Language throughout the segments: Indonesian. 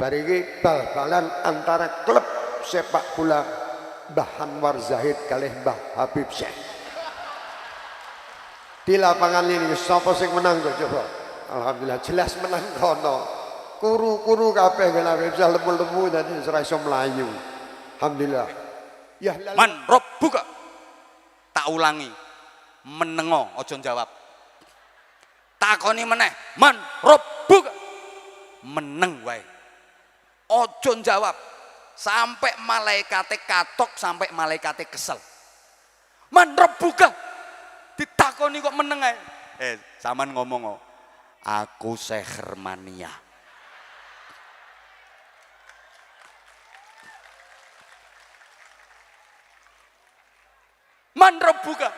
bariki bal-balan antara klub sepak bola Mbah Anwar Zahid kalih Mbah Habib Syekh. Di lapangan ini sapa sing menang kok coba? Alhamdulillah jelas menang kono. Kuru-kuru kabeh kan Habib Syekh lemu-lemu dadi ora iso mlayu. Alhamdulillah. Ya Man rabbuka. Tak ulangi. Menengo aja jawab. Takoni meneh. Man rabbuka. Meneng wae. Aja jawab. Sampai malaikate katok, sampai malaikate kesel. Man rabbuka. Ditakoni kok meneng ae. Saman ngomong, aku Sehermania. Man rabbuka.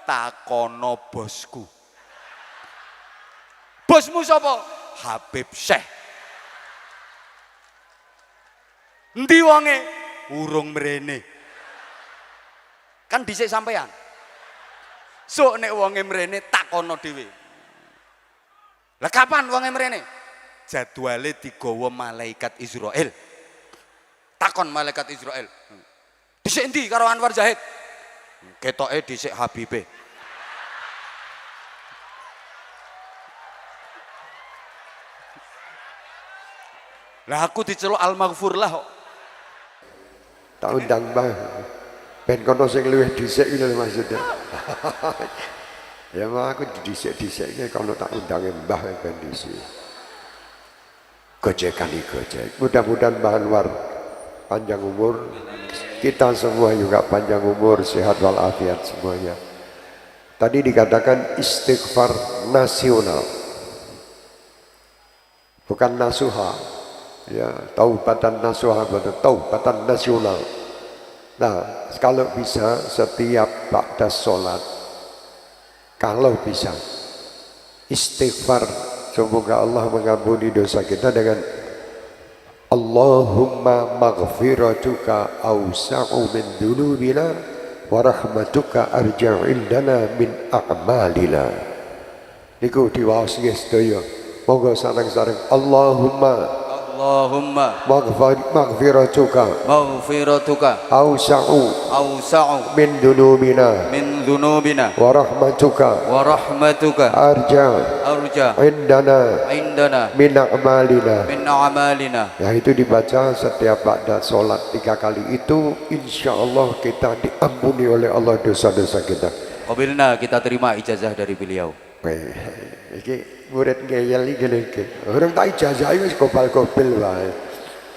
Takono bosku. Bosmu sapa? Habib Syekh. Endi wonge? Urung mrene. Kan dhisik sampean. Sok nek wonge mrene takono dhewe. Lah kapan wonge mrene? Jadwale digawa malaikat Israel. Takon malaikat Israel. Dhisik endi karo Anwar Zahid? Ketoke dhisik Habibe. Lah aku diceluk Al-Maghfur lah kok. Tak undang Mbah. Ben kono sing luwih dhisik iki lho maksudnya. Ya mah aku dhisik-dhisikne kono tak undange Mbah ben dhisik. Gojekan iki gojek. Mudah-mudahan Mbah Anwar panjang umur. Kita semua juga panjang umur, sehat walafiat semuanya. Tadi dikatakan istighfar nasional. Bukan nasuha. Ya, taubatan nasuha, taubatan nasional. Nah, kalau bisa setiap ba'da sholat, kalau bisa istighfar, semoga Allah mengampuni dosa kita dengan Allahumma maghfiratuka awsa'u min dhunubina wa rahmatuka arja'u indana min a'malina. Niku diwaos nggih sedaya. Monggo sareng-sareng Allahumma maghfiratuka awsa'u min dhunubina wa rahmatuka arja indana min a'malina. Ya itu dibaca setiap ba'da sholat 3 kali itu, insya Allah kita diampuni oleh Allah dosa-dosa kita. Qabilna, kita terima ijazah dari beliau. Iki murid ngeyel iki lho iki. Orang tak ijazahi wis gobal-gobel wae.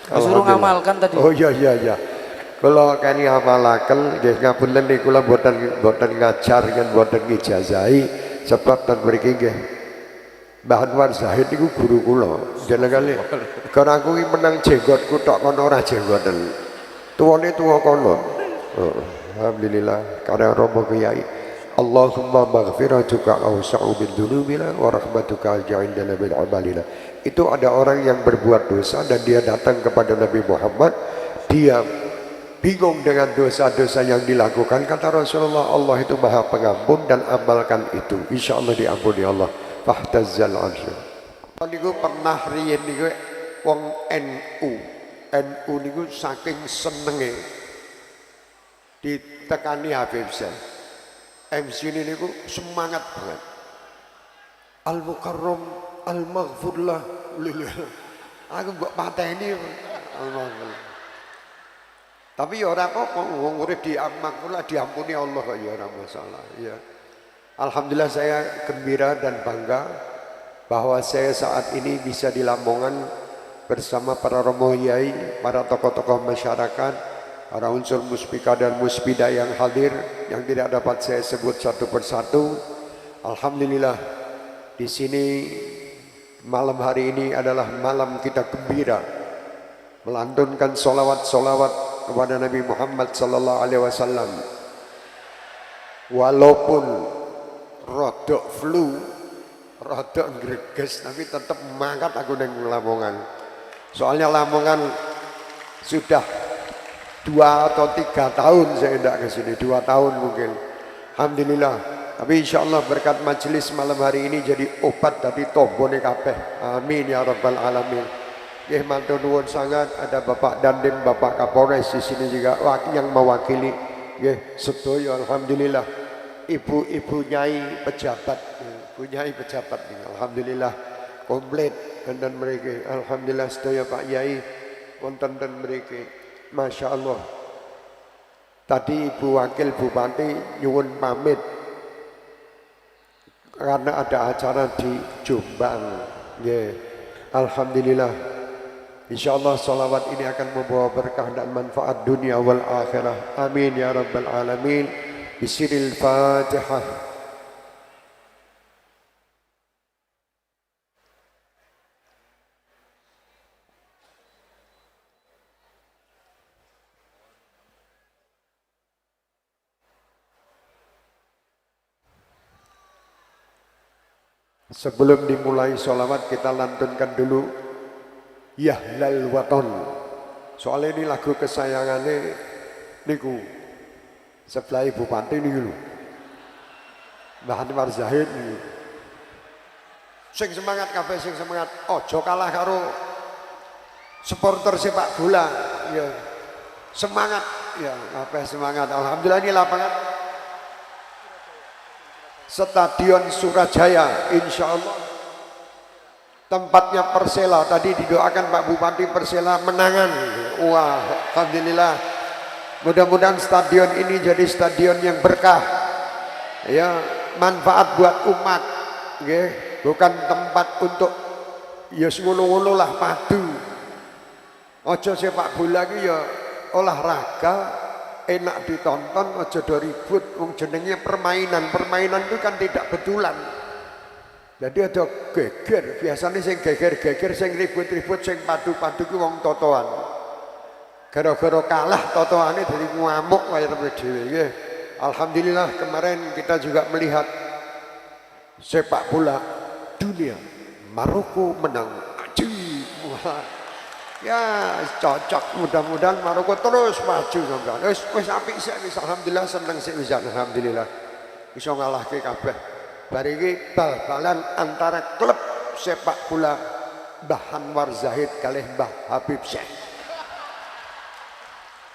Disuruh ngamalkan tadi. Oh iya. Kula kene ngamalaken nggih ngapunten niku kula mboten ngajar kan mboten ngijazahi sebab ten mriki nggih Mbah Anwar Zahid niku guru kula. Jeneng kali karena aku iki menang jenggotku tok kono ora jenggoten. Tuwane tuwa kono. Alhamdulillah karena romo kiai. Allahumma maghfiratuka awsa'u min dhunubina wa rahmatuka alja'indana min amalina. Itu ada orang yang berbuat dosa dan dia datang kepada Nabi Muhammad, dia bingung dengan dosa-dosa yang dilakukan. Kata Rasulullah, Allah itu maha pengampun dan amalkan itu, insya Allah diampuni Allah. Fahtazzal arsy. Niku pernah riyen niku wong NU niku saking senenge ditekani Habib Syekh. MC ini niku semangat banget. Al-Mukarram, Al-Maghfurlah. Aku mbok pateni Al-Maghfur. Tapi ya ora apa-apa, wong urip diampuni Allah kok ya ora masalah. Ya. Alhamdulillah saya gembira dan bangga bahwa saya saat ini bisa di Lamongan bersama para romo yai, para tokoh-tokoh masyarakat, para unsur muspika dan muspida yang hadir, yang tidak dapat saya sebut satu persatu. Alhamdulillah di sini malam hari ini adalah malam kita gembira melantunkan solawat kepada Nabi Muhammad sallallahu alaihi wasallam. Walaupun rodok flu, rodok greges, tapi tetap mangkat aku neng Lamongan. Soalnya Lamongan sudah 2 atau 3 tahun saya tidak ke sini, 2 tahun mungkin. Alhamdulillah. Tapi insya Allah berkat majelis malam hari ini jadi obat dari tombone kabeh. Amin ya rabbal alamin. Nggih matur nuwun sangat, ada Bapak Dandim, Bapak Kapolres di sini juga yang mewakili. Nggih sedaya alhamdulillah. Ibu-ibu nyai pejabat, ibu nyai pejabat alhamdulillah komplit dan mereka alhamdulillah sedaya Pak Yai wonten dan mereka Masya Allah. Tadi Ibu Wakil Bupati nyuwun pamit karena ada acara di Jombang. Yeah. Alhamdulillah. Insyaallah salawat ini akan membawa berkah dan manfaat dunia wal akhirah. Amin ya rabbal alamin. Bismillahil Fatihah. Sebelum dimulai sholawat kita lantunkan dulu Yahlal Waton. Soalnya ini lagu kesayangannya niku sebelah Bupati niku lho. Mbah Anwar Zahid niku. Sing semangat kabeh sing semangat. Ojo kalah karo supporter sepak bola. Ya. Semangat ya, kabeh semangat. Alhamdulillah ini lapangan Stadion Surajaya, insya Allah tempatnya Persela. Tadi didoakan Pak Bupati Persela menangan. Wah, alhamdulillah. Mudah-mudahan stadion ini jadi stadion yang berkah, ya manfaat buat umat, bukan tempat untuk ya ngono-ngono lah padu. Ojo sepak bola ki ya olahraga. Enak ditonton, aja do ribut, wong jenenge permainan. Permainan itu kan tidak betulan. Jadi ada geger, biasanya sing geger-geger, sing ribut-ribut, sing padu-padu ku wong totoan. Gara-gara kalah totoane dari ngamuk kaya dhewe nggih. Alhamdulillah kemarin kita juga melihat sepak bola dunia. Maroko menang. Wah. Ya cocok, mudah-mudahan Maroko terus maju sampean. Wis apik sik wis alhamdulillah seneng sik wis alhamdulillah. Iso ngalahke kabeh. Bar iki bal-balan antara klub sepak bola Mbah Anwar Zahid kalih Mbah Habib Syekh.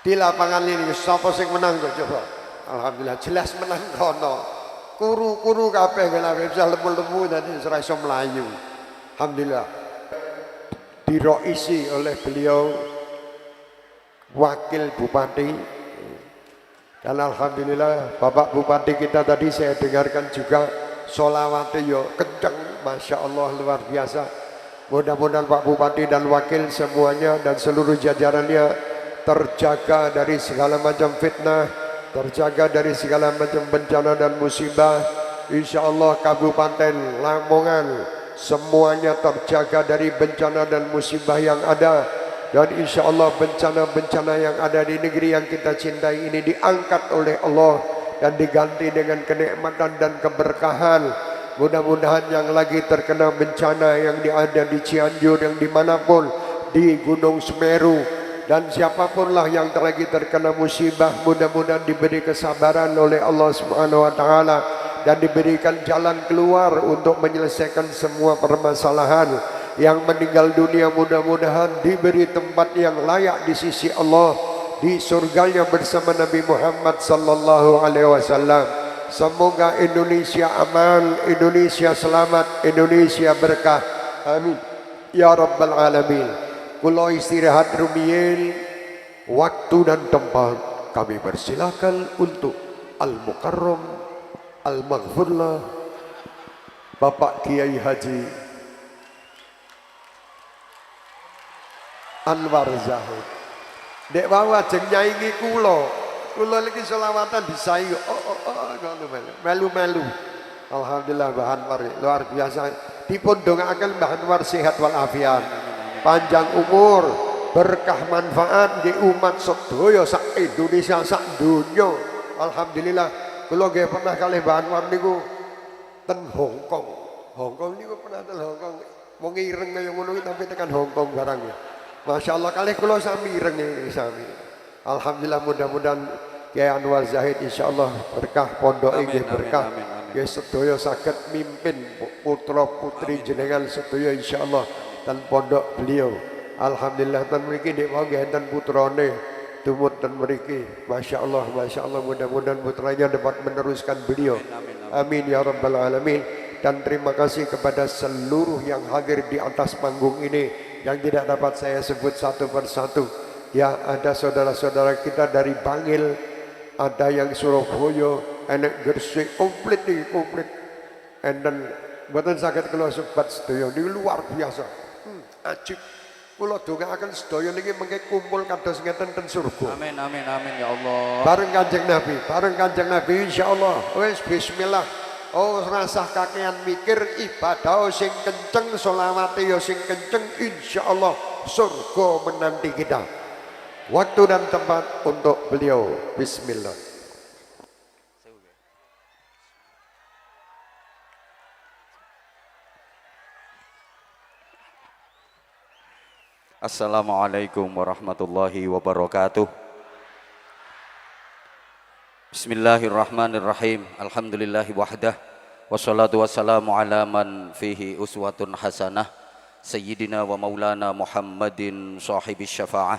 Di lapangan ini sapa sing menang kok coba? Alhamdulillah jelas menang kono. Kuru-kuru kabeh kena Habib Syekh lemu-lemu dadi ora iso mlayu. Alhamdulillah. Diroisi oleh beliau Wakil Bupati, dan alhamdulillah Bapak Bupati kita tadi saya dengarkan juga sholawatnya yo kencang, Masya Allah luar biasa. Mudah-mudahan Pak Bupati dan Wakil semuanya dan seluruh jajarannya terjaga dari segala macam fitnah, terjaga dari segala macam bencana dan musibah. Insya Allah Kabupaten Lamongan semuanya terjaga dari bencana dan musibah yang ada, dan insya Allah bencana-bencana yang ada di negeri yang kita cintai ini diangkat oleh Allah dan diganti dengan kenikmatan dan keberkahan. Mudah-mudahan yang lagi terkena bencana yang ada di Cianjur, yang dimanapun, di Gunung Semeru, dan siapapun lah yang lagi terkena musibah, mudah-mudahan diberi kesabaran oleh Allah Subhanahu wa Ta'ala dan diberikan jalan keluar untuk menyelesaikan semua permasalahan. Yang meninggal dunia mudah-mudahan diberi tempat yang layak di sisi Allah, di surganya bersama Nabi Muhammad sallallahu alaihi wasallam. Semoga Indonesia aman, Indonesia selamat, Indonesia berkah. Amin ya rabbal alamin. Kula istirahat rumiyin, waktu dan tempat kami persilakan untuk Al-Mukarram Al-Maghfurlah Bapak Kiai Haji Anwar Zahid. Dek wawa jeng nyaingi kula lagi selawatan disayu. Melu-melu. Alhamdulillah Mbah Anwar luar biasa. Dipun dongaaken Mbah Anwar sehat walafiat, panjang umur, berkah manfaat di umat sedaya sak Indonesia sak donya. Alhamdulillah. Kula nggih pernah kalih Mbah Anwar niku ten Hong Kong. Hong Kong niku pernah ten Hong Kong. Wong ireng kaya ngono tapi tekan Hong Kong barang ya. Masya Allah kalih kula sami ireng sami. Alhamdulillah mudah-mudahan Kiai Anwar Zahid insyaallah berkah pondok nggih berkah. Nggih sedaya saged mimpin putra putri jenengan sedaya insyaallah dan pondok beliau. Alhamdulillah ten mriki nek wau nggih enten putrane tumut ten mriki. Masya Allah mudah-mudahan putranya dapat meneruskan beliau. Amin ya rabbal alamin. Dan terima kasih kepada seluruh yang hadir di atas panggung ini yang tidak dapat saya sebut satu persatu. Ya, ada saudara-saudara kita dari Bangil, ada yang Surabaya, enek Gresik, komplit. Enten mboten saged kula sebat sedaya niki luar biasa. Ajib. Kula dongaaken sedaya niki mengke kumpul kados ngeten ten surga. Amin ya Allah. Bareng Kanjeng Nabi insyaallah. Wis bismillah. Oh rasah kakean mikir ibadah sing kenceng, sholawat ya sing kenceng, insyaallah surga menanti kita. Waktu dan tempat untuk beliau. Bismillah. Assalamualaikum warahmatullahi wabarakatuh. Bismillahirrahmanirrahim. Alhamdulillahi wahdah. Wassalatu wassalamu ala man fihi uswatun hasanah. Sayyidina wa maulana Muhammadin sahibis syafa'ah.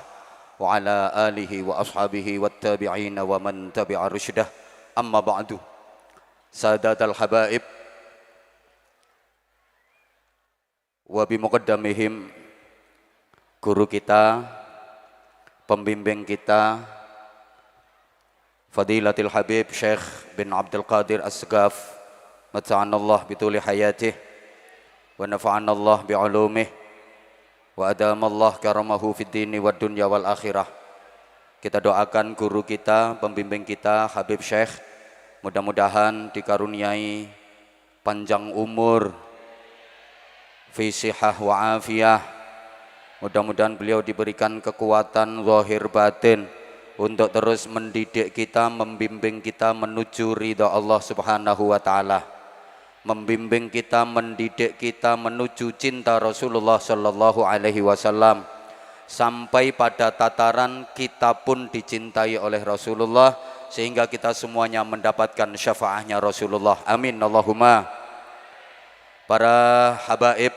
Wa ala alihi wa ashabihi wa tabi'ina wa man tabi'a rusydah. Amma ba'du. Sadatal habaib. Wa bimuqaddamihim. Guru kita, pembimbing kita, Fadilatul Habib Syekh bin Abdul Qadir As-Segaf, mata'anallah bituli hayatih, wa nafa'anallah bi'ulumih, wa adamallah karamahu fid dini wa dunya wal akhirah. Kita doakan guru kita, pembimbing kita, Habib Syekh, mudah-mudahan dikaruniai panjang umur, fi sihah wa afiyah. Mudah-mudahan beliau diberikan kekuatan zahir batin untuk terus mendidik kita, membimbing kita menuju ridha Allah Subhanahu wa taala. Membimbing kita, mendidik kita menuju cinta Rasulullah sallallahu alaihi wasallam sampai pada tataran kita pun dicintai oleh Rasulullah sehingga kita semuanya mendapatkan syafaatnya Rasulullah. Amin Allahumma. Para habaib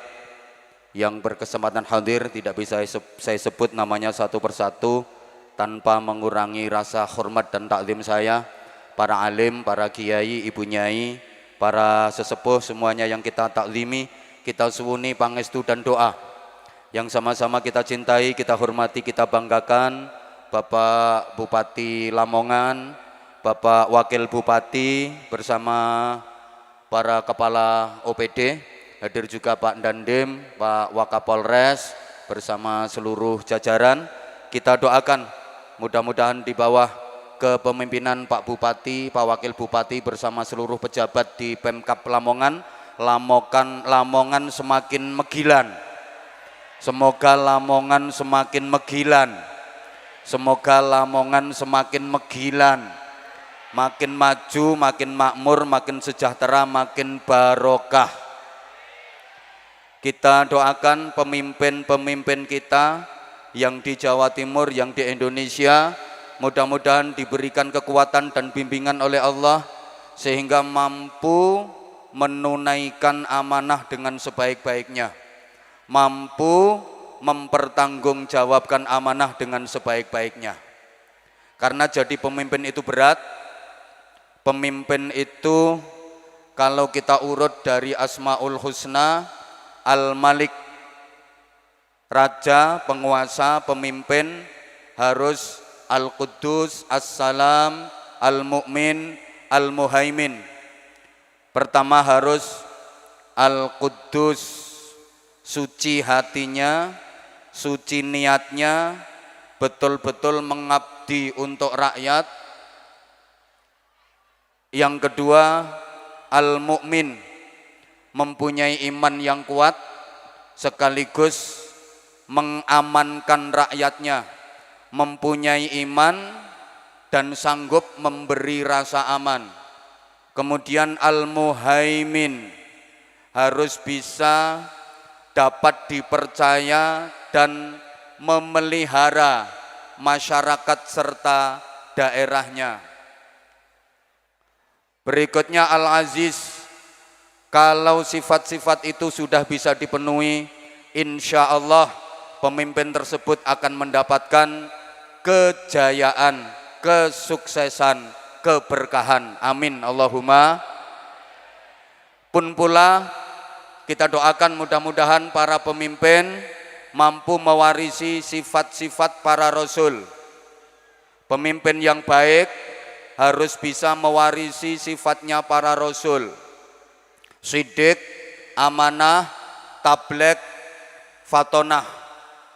yang berkesempatan hadir tidak bisa saya sebut namanya satu persatu tanpa mengurangi rasa hormat dan taklim saya, para alim, para kiai, ibu nyai, para sesepuh semuanya yang kita taklimi, kita suwuni pangestu dan doa yang sama-sama kita cintai, kita hormati, kita banggakan Bapak Bupati Lamongan, Bapak Wakil Bupati bersama para kepala OPD, hadir juga Pak Dandim, Pak Wakapolres bersama seluruh jajaran. Kita doakan mudah-mudahan di bawah kepemimpinan Pak Bupati, Pak Wakil Bupati bersama seluruh pejabat di Pemkab Lamongan, Lamongan semakin megilan. Semoga Lamongan semakin megilan. Semoga Lamongan semakin megilan. Makin maju, makin makmur, makin sejahtera, makin barokah. Kita doakan pemimpin-pemimpin kita yang di Jawa Timur, yang di Indonesia, mudah-mudahan diberikan kekuatan dan bimbingan oleh Allah sehingga mampu menunaikan amanah dengan sebaik-baiknya, mampu mempertanggungjawabkan amanah dengan sebaik-baiknya. Karena jadi pemimpin itu berat. Pemimpin itu kalau kita urut dari Asmaul Husna, Al-Malik, raja, penguasa, pemimpin, harus Al-Quddus, As-Salam, Al-Mu'min, Al-Muhaimin. Pertama harus Al-Quddus, suci hatinya, suci niatnya, betul-betul mengabdi untuk rakyat. Yang kedua Al-Mu'min, mempunyai iman yang kuat sekaligus mengamankan rakyatnya, mempunyai iman dan sanggup memberi rasa aman. Kemudian Al-Muhaimin, harus bisa dapat dipercaya dan memelihara masyarakat serta daerahnya. Berikutnya Al-Aziz, kalau sifat-sifat itu sudah bisa dipenuhi, insya Allah pemimpin tersebut akan mendapatkan kejayaan, kesuksesan, keberkahan. Amin Allahumma. Pun pula kita doakan mudah-mudahan para pemimpin mampu mewarisi sifat-sifat para rasul. Pemimpin yang baik harus bisa mewarisi sifatnya para rasul. Sidik, amanah, tabligh, fatonah.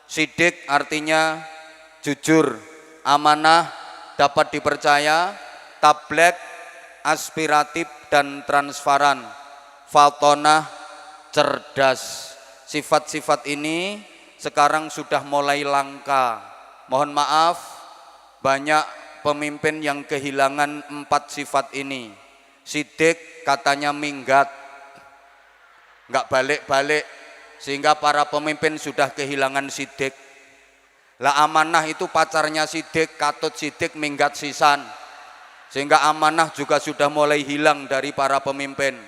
Sidik artinya jujur, amanah dapat dipercaya, tabligh aspiratif dan transparan, fatonah cerdas. Sifat-sifat ini sekarang sudah mulai langka. Mohon maaf, banyak pemimpin yang kehilangan 4 sifat ini. Sidik katanya minggat, nggak balik-balik, sehingga para pemimpin sudah kehilangan sidik. Lah amanah itu pacarnya sidik, katut sidik minggat sisan, sehingga amanah juga sudah mulai hilang dari para pemimpin.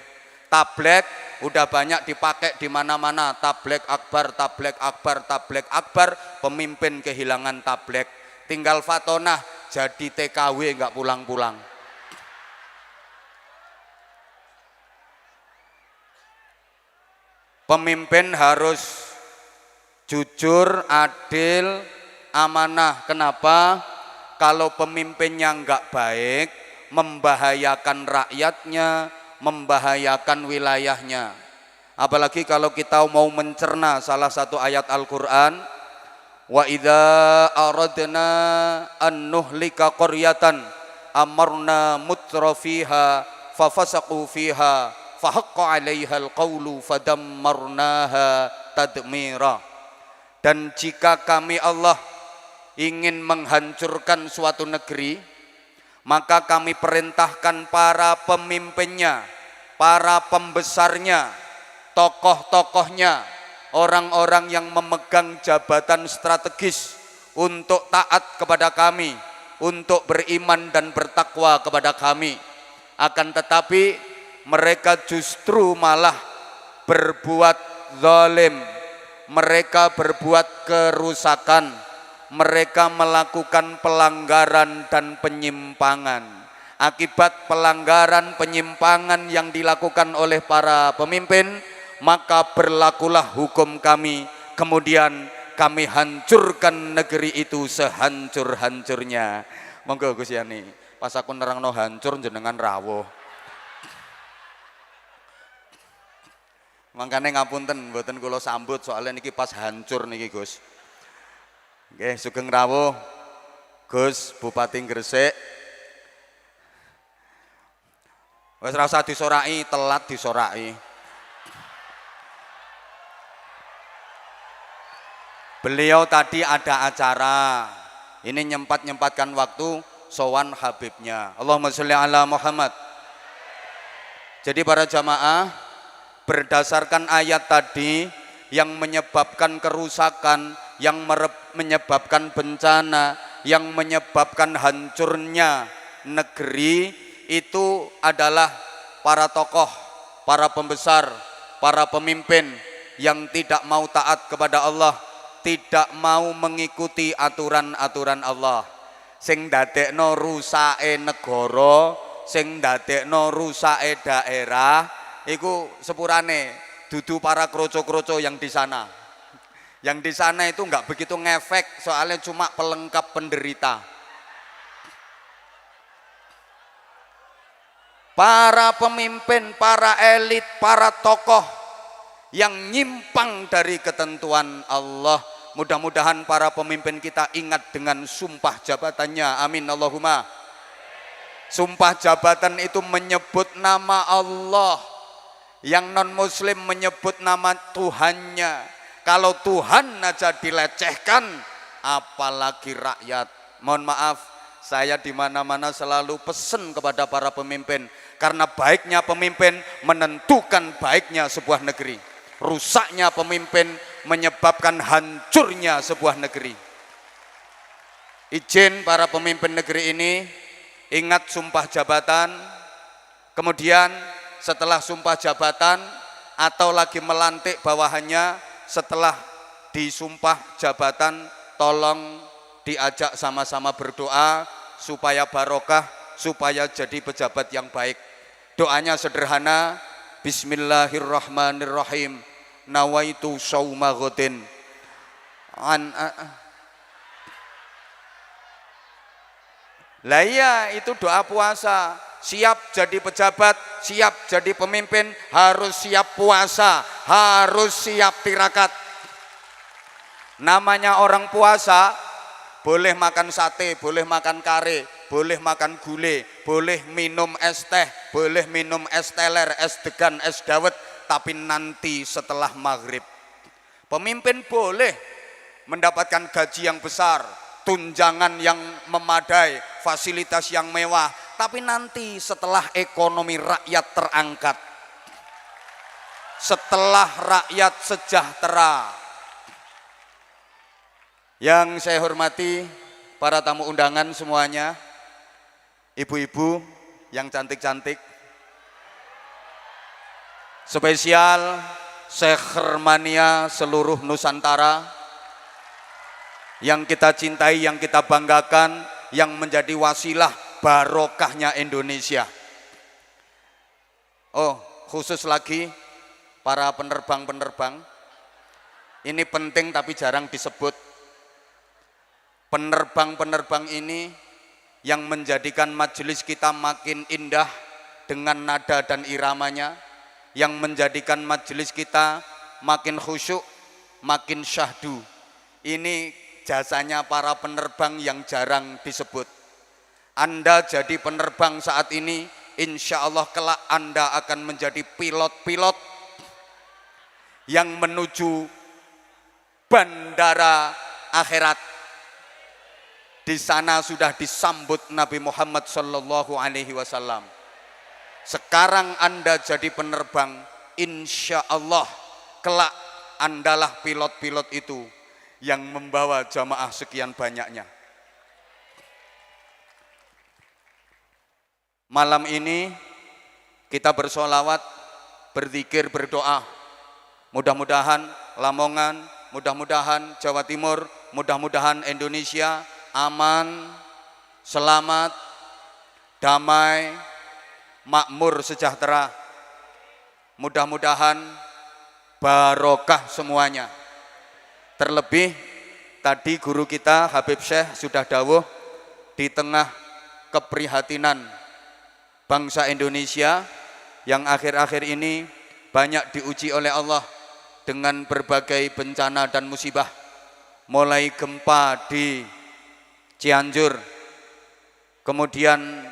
Tabligh udah banyak dipakai di mana-mana, tabligh akbar, tabligh akbar, tabligh akbar, pemimpin kehilangan tabligh. Tinggal fatonah, jadi TKW nggak pulang-pulang. Pemimpin harus jujur, adil, amanah. Kenapa? Kalau pemimpinnya nggak baik, membahayakan rakyatnya, membahayakan wilayahnya. Apalagi kalau kita mau mencerna salah satu ayat Al-Quran, wa idza aradna an nuhlika qaryatan amarna mutrafiha fafasaqu fiha fahaqqa 'alaihal qawlu fadammarnaha tadmira. Dan jika kami Allah ingin menghancurkan suatu negeri, maka kami perintahkan para pemimpinnya, para pembesarnya, tokoh-tokohnya, orang-orang yang memegang jabatan strategis untuk taat kepada kami, untuk beriman dan bertakwa kepada kami. Akan tetapi mereka justru malah berbuat zalim, mereka berbuat kerusakan, mereka melakukan pelanggaran dan penyimpangan. Akibat pelanggaran penyimpangan yang dilakukan oleh para pemimpin, maka berlakulah hukum kami, kemudian kami hancurkan negeri itu sehancur-hancurnya. Monggo Gus Yani, pas aku nerangno hancur jenengan rawuh. Mangkane ngapunten mboten kula sambut soalnya niki pas hancur niki Gus. Nggih, sugeng rawuh Gus Bupati Gresik. Wis ora usah disoraki, telat disoraki. Beliau tadi ada acara, ini nyempatkan waktu sowan Habibnya. Allahumma sholli ala Muhammad. Jadi para jamaah, berdasarkan ayat tadi yang menyebabkan kerusakan, yang menyebabkan bencana, yang menyebabkan hancurnya negeri, itu adalah para tokoh, para pembesar, para pemimpin yang tidak mau taat kepada Allah, tidak mau mengikuti aturan-aturan Allah. Sing dadekno rusake negara, sing dadekno rusake daerah, iku sepurane dudu para kroco-kroco yang di sana. Yang di sana itu enggak begitu ngefek, soalnya cuma pelengkap penderita. Para pemimpin, para elit, para tokoh yang nyimpang dari ketentuan Allah, mudah-mudahan para pemimpin kita ingat dengan sumpah jabatannya. Amin Allahumma. Sumpah jabatan itu menyebut nama Allah. Yang non muslim menyebut nama Tuhannya. Kalau Tuhan aja dilecehkan, apalagi rakyat. Mohon maaf, saya di mana-mana selalu pesan kepada para pemimpin, karena baiknya pemimpin menentukan baiknya sebuah negeri. Rusaknya pemimpin menyebabkan hancurnya sebuah negeri. Izin para pemimpin negeri ini ingat sumpah jabatan, kemudian setelah sumpah jabatan atau lagi melantik bawahannya, setelah disumpah jabatan, tolong diajak sama-sama berdoa supaya barokah, supaya jadi pejabat yang baik. Doanya sederhana, Bismillahirrahmanirrahim, nawaitu shauma ghadin lah iya, itu doa puasa. Siap jadi pejabat, siap jadi pemimpin, harus siap puasa, harus siap tirakat. Namanya orang puasa, boleh makan sate, boleh makan kare, boleh makan gulai, boleh minum es teh, boleh minum es teler, es degan, es dawet, tapi nanti setelah maghrib. Pemimpin boleh mendapatkan gaji yang besar, tunjangan yang memadai, fasilitas yang mewah, tapi nanti setelah ekonomi rakyat terangkat, setelah rakyat sejahtera. Yang saya hormati para tamu undangan semuanya, ibu-ibu yang cantik-cantik, spesial Sekhermania seluruh Nusantara yang kita cintai, yang kita banggakan, yang menjadi wasilah barokahnya Indonesia. Oh, khusus lagi para penerbang-penerbang, ini penting tapi jarang disebut. Penerbang-penerbang ini yang menjadikan majelis kita makin indah dengan nada dan iramanya, yang menjadikan majelis kita makin khusyuk, makin syahdu. Ini jasanya para penerbang yang jarang disebut. Anda jadi penerbang saat ini, insya Allah kelak Anda akan menjadi pilot-pilot yang menuju bandara akhirat. Di sana sudah disambut Nabi Muhammad SAW. Sekarang Anda jadi penerbang, insya Allah kelak Andalah pilot-pilot itu yang membawa jamaah sekian banyaknya. Malam ini kita bersolawat, berzikir, berdoa. Mudah-mudahan Lamongan, mudah-mudahan Jawa Timur, mudah-mudahan Indonesia aman, selamat, damai, makmur, sejahtera. Mudah-mudahan barokah semuanya. Terlebih tadi guru kita Habib Syekh sudah dawuh, di tengah keprihatinan bangsa Indonesia yang akhir-akhir ini banyak diuji oleh Allah dengan berbagai bencana dan musibah, mulai gempa di Cianjur, kemudian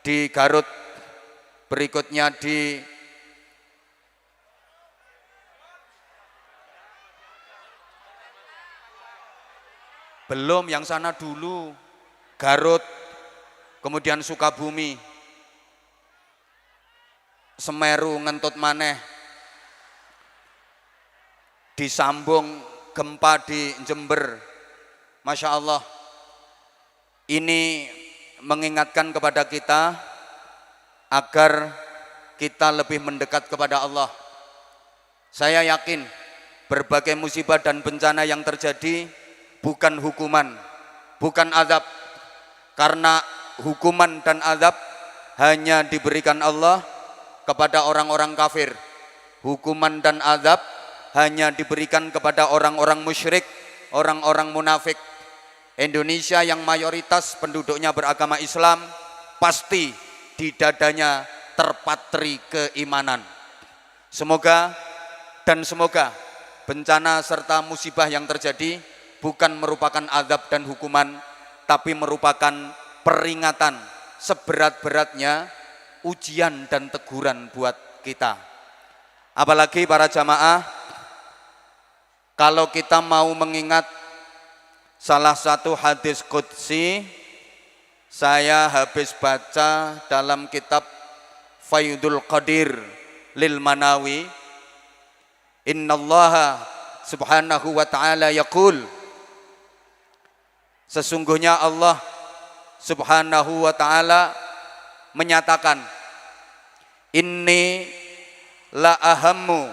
di Garut, berikutnya di belum yang sana dulu, Garut, kemudian Sukabumi, Semeru, ngentut maneh, disambung gempa di Jember. Masya Allah, ini mengingatkan kepada kita agar kita lebih mendekat kepada Allah. Saya yakin berbagai musibah dan bencana yang terjadi bukan hukuman, bukan azab, karena hukuman dan azab hanya diberikan Allah kepada orang-orang kafir. Hukuman dan azab hanya diberikan kepada orang-orang musyrik, orang-orang munafik. Indonesia yang mayoritas penduduknya beragama Islam, pasti di dadanya terpatri keimanan. Semoga bencana serta musibah yang terjadi bukan merupakan azab dan hukuman, tapi merupakan peringatan seberat-beratnya ujian dan teguran buat kita. Apalagi para jamaah, kalau kita mau mengingat salah satu hadis qudsi, saya habis baca dalam kitab Faidul Qadir lil Manawi, innallaha subhanahu wa ta'ala yaqul, sesungguhnya Allah subhanahu wa ta'ala menyatakan, inni la ahammu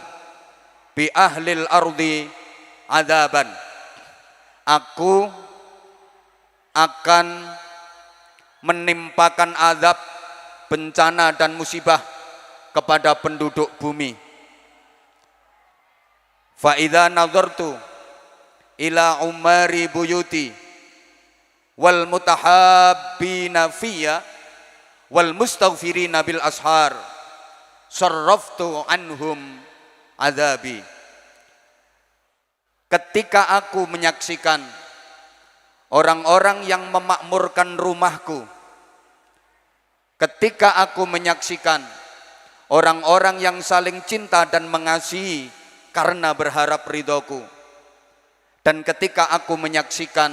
bi ahlil ardi adzaban. Aku akan menimpakan azab, bencana dan musibah kepada penduduk bumi. Fa idza nazartu ila umari buyuti wal mutahabbina fiyya wal mustaghfirina bil ashar sarraftu anhum azabi. Ketika aku menyaksikan orang-orang yang memakmurkan rumahku, ketika aku menyaksikan orang-orang yang saling cinta dan mengasihi karena berharap ridhoku, dan ketika aku menyaksikan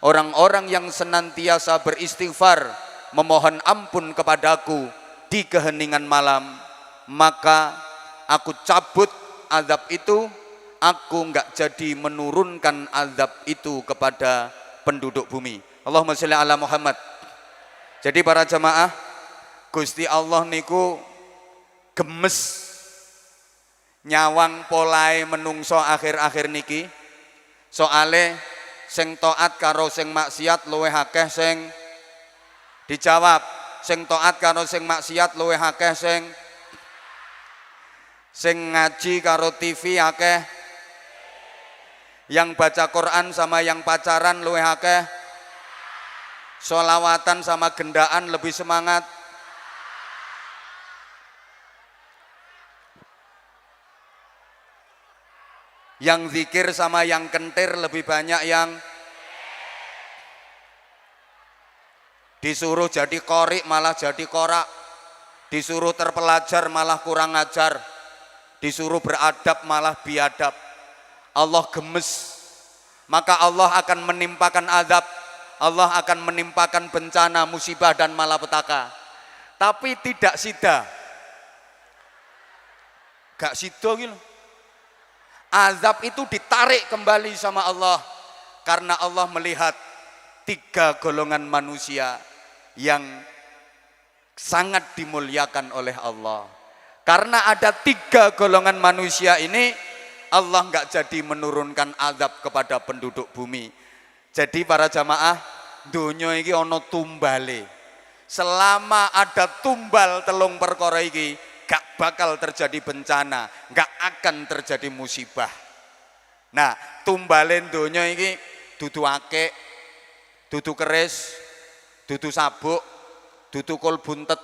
orang-orang yang senantiasa beristighfar memohon ampun kepadaku di keheningan malam, maka aku cabut azab itu. Aku enggak jadi menurunkan azab itu kepada penduduk bumi. Allahumma sholli ala Muhammad. Jadi para jamaah, Gusti Allah niku gemes nyawang polahe menungso akhir-akhir niki. Soale sing taat karo sing maksiat luwih akeh sing dijawab. Sing taat karo sing maksiat luwih akeh sing ngaji karo TV akeh. Yang baca Quran sama yang pacaran luwih akeh. Sholawatan sama gendaan lebih semangat. Yang zikir sama yang kentir lebih banyak yang disuruh jadi qori malah jadi korak. Disuruh terpelajar malah kurang ajar. Disuruh beradab malah biadab. Allah gemes, maka Allah akan menimpakan azab, Allah akan menimpakan bencana, musibah dan malapetaka. Tapi tidak sida, gak sida gitu. Azab itu ditarik kembali sama Allah karena Allah melihat 3 golongan manusia yang sangat dimuliakan oleh Allah. Karena ada 3 golongan manusia ini, Allah enggak jadi menurunkan azab kepada penduduk bumi. Jadi para jamaah, donya iki ana tumbale. Selama ada tumbal telung perkara iki, gak bakal terjadi bencana, gak akan terjadi musibah. Nah, tumbale donya iki dudu akik, dudu keris, dudu sabuk, dudu kol buntet.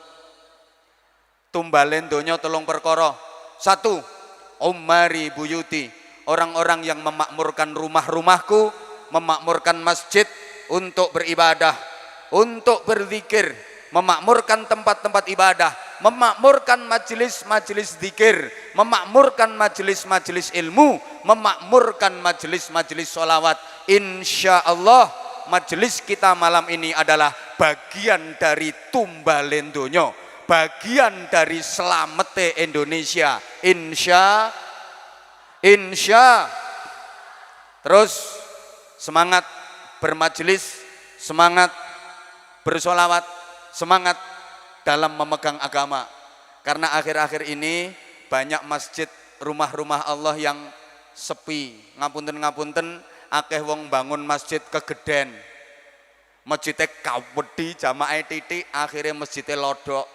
Tumbale donya telung perkara. 1, umari buyuti, orang-orang yang memakmurkan rumah-rumahku, memakmurkan masjid untuk beribadah, untuk berzikir, memakmurkan tempat-tempat ibadah, memakmurkan majelis-majelis zikir, memakmurkan majelis-majelis ilmu, memakmurkan majelis-majelis sholawat. Insya Allah majelis kita malam ini adalah bagian dari tumbalen donya, bagian dari selamete Indonesia. Insya. Terus semangat bermajelis, semangat bersolawat, semangat dalam memegang agama. Karena akhir-akhir ini banyak masjid, rumah-rumah Allah yang sepi. Ngapunten-ngapunten, akeh wong bangun masjid kegeden. Masjidnya kawedi, jamaah titik, akhirnya masjidnya lodok.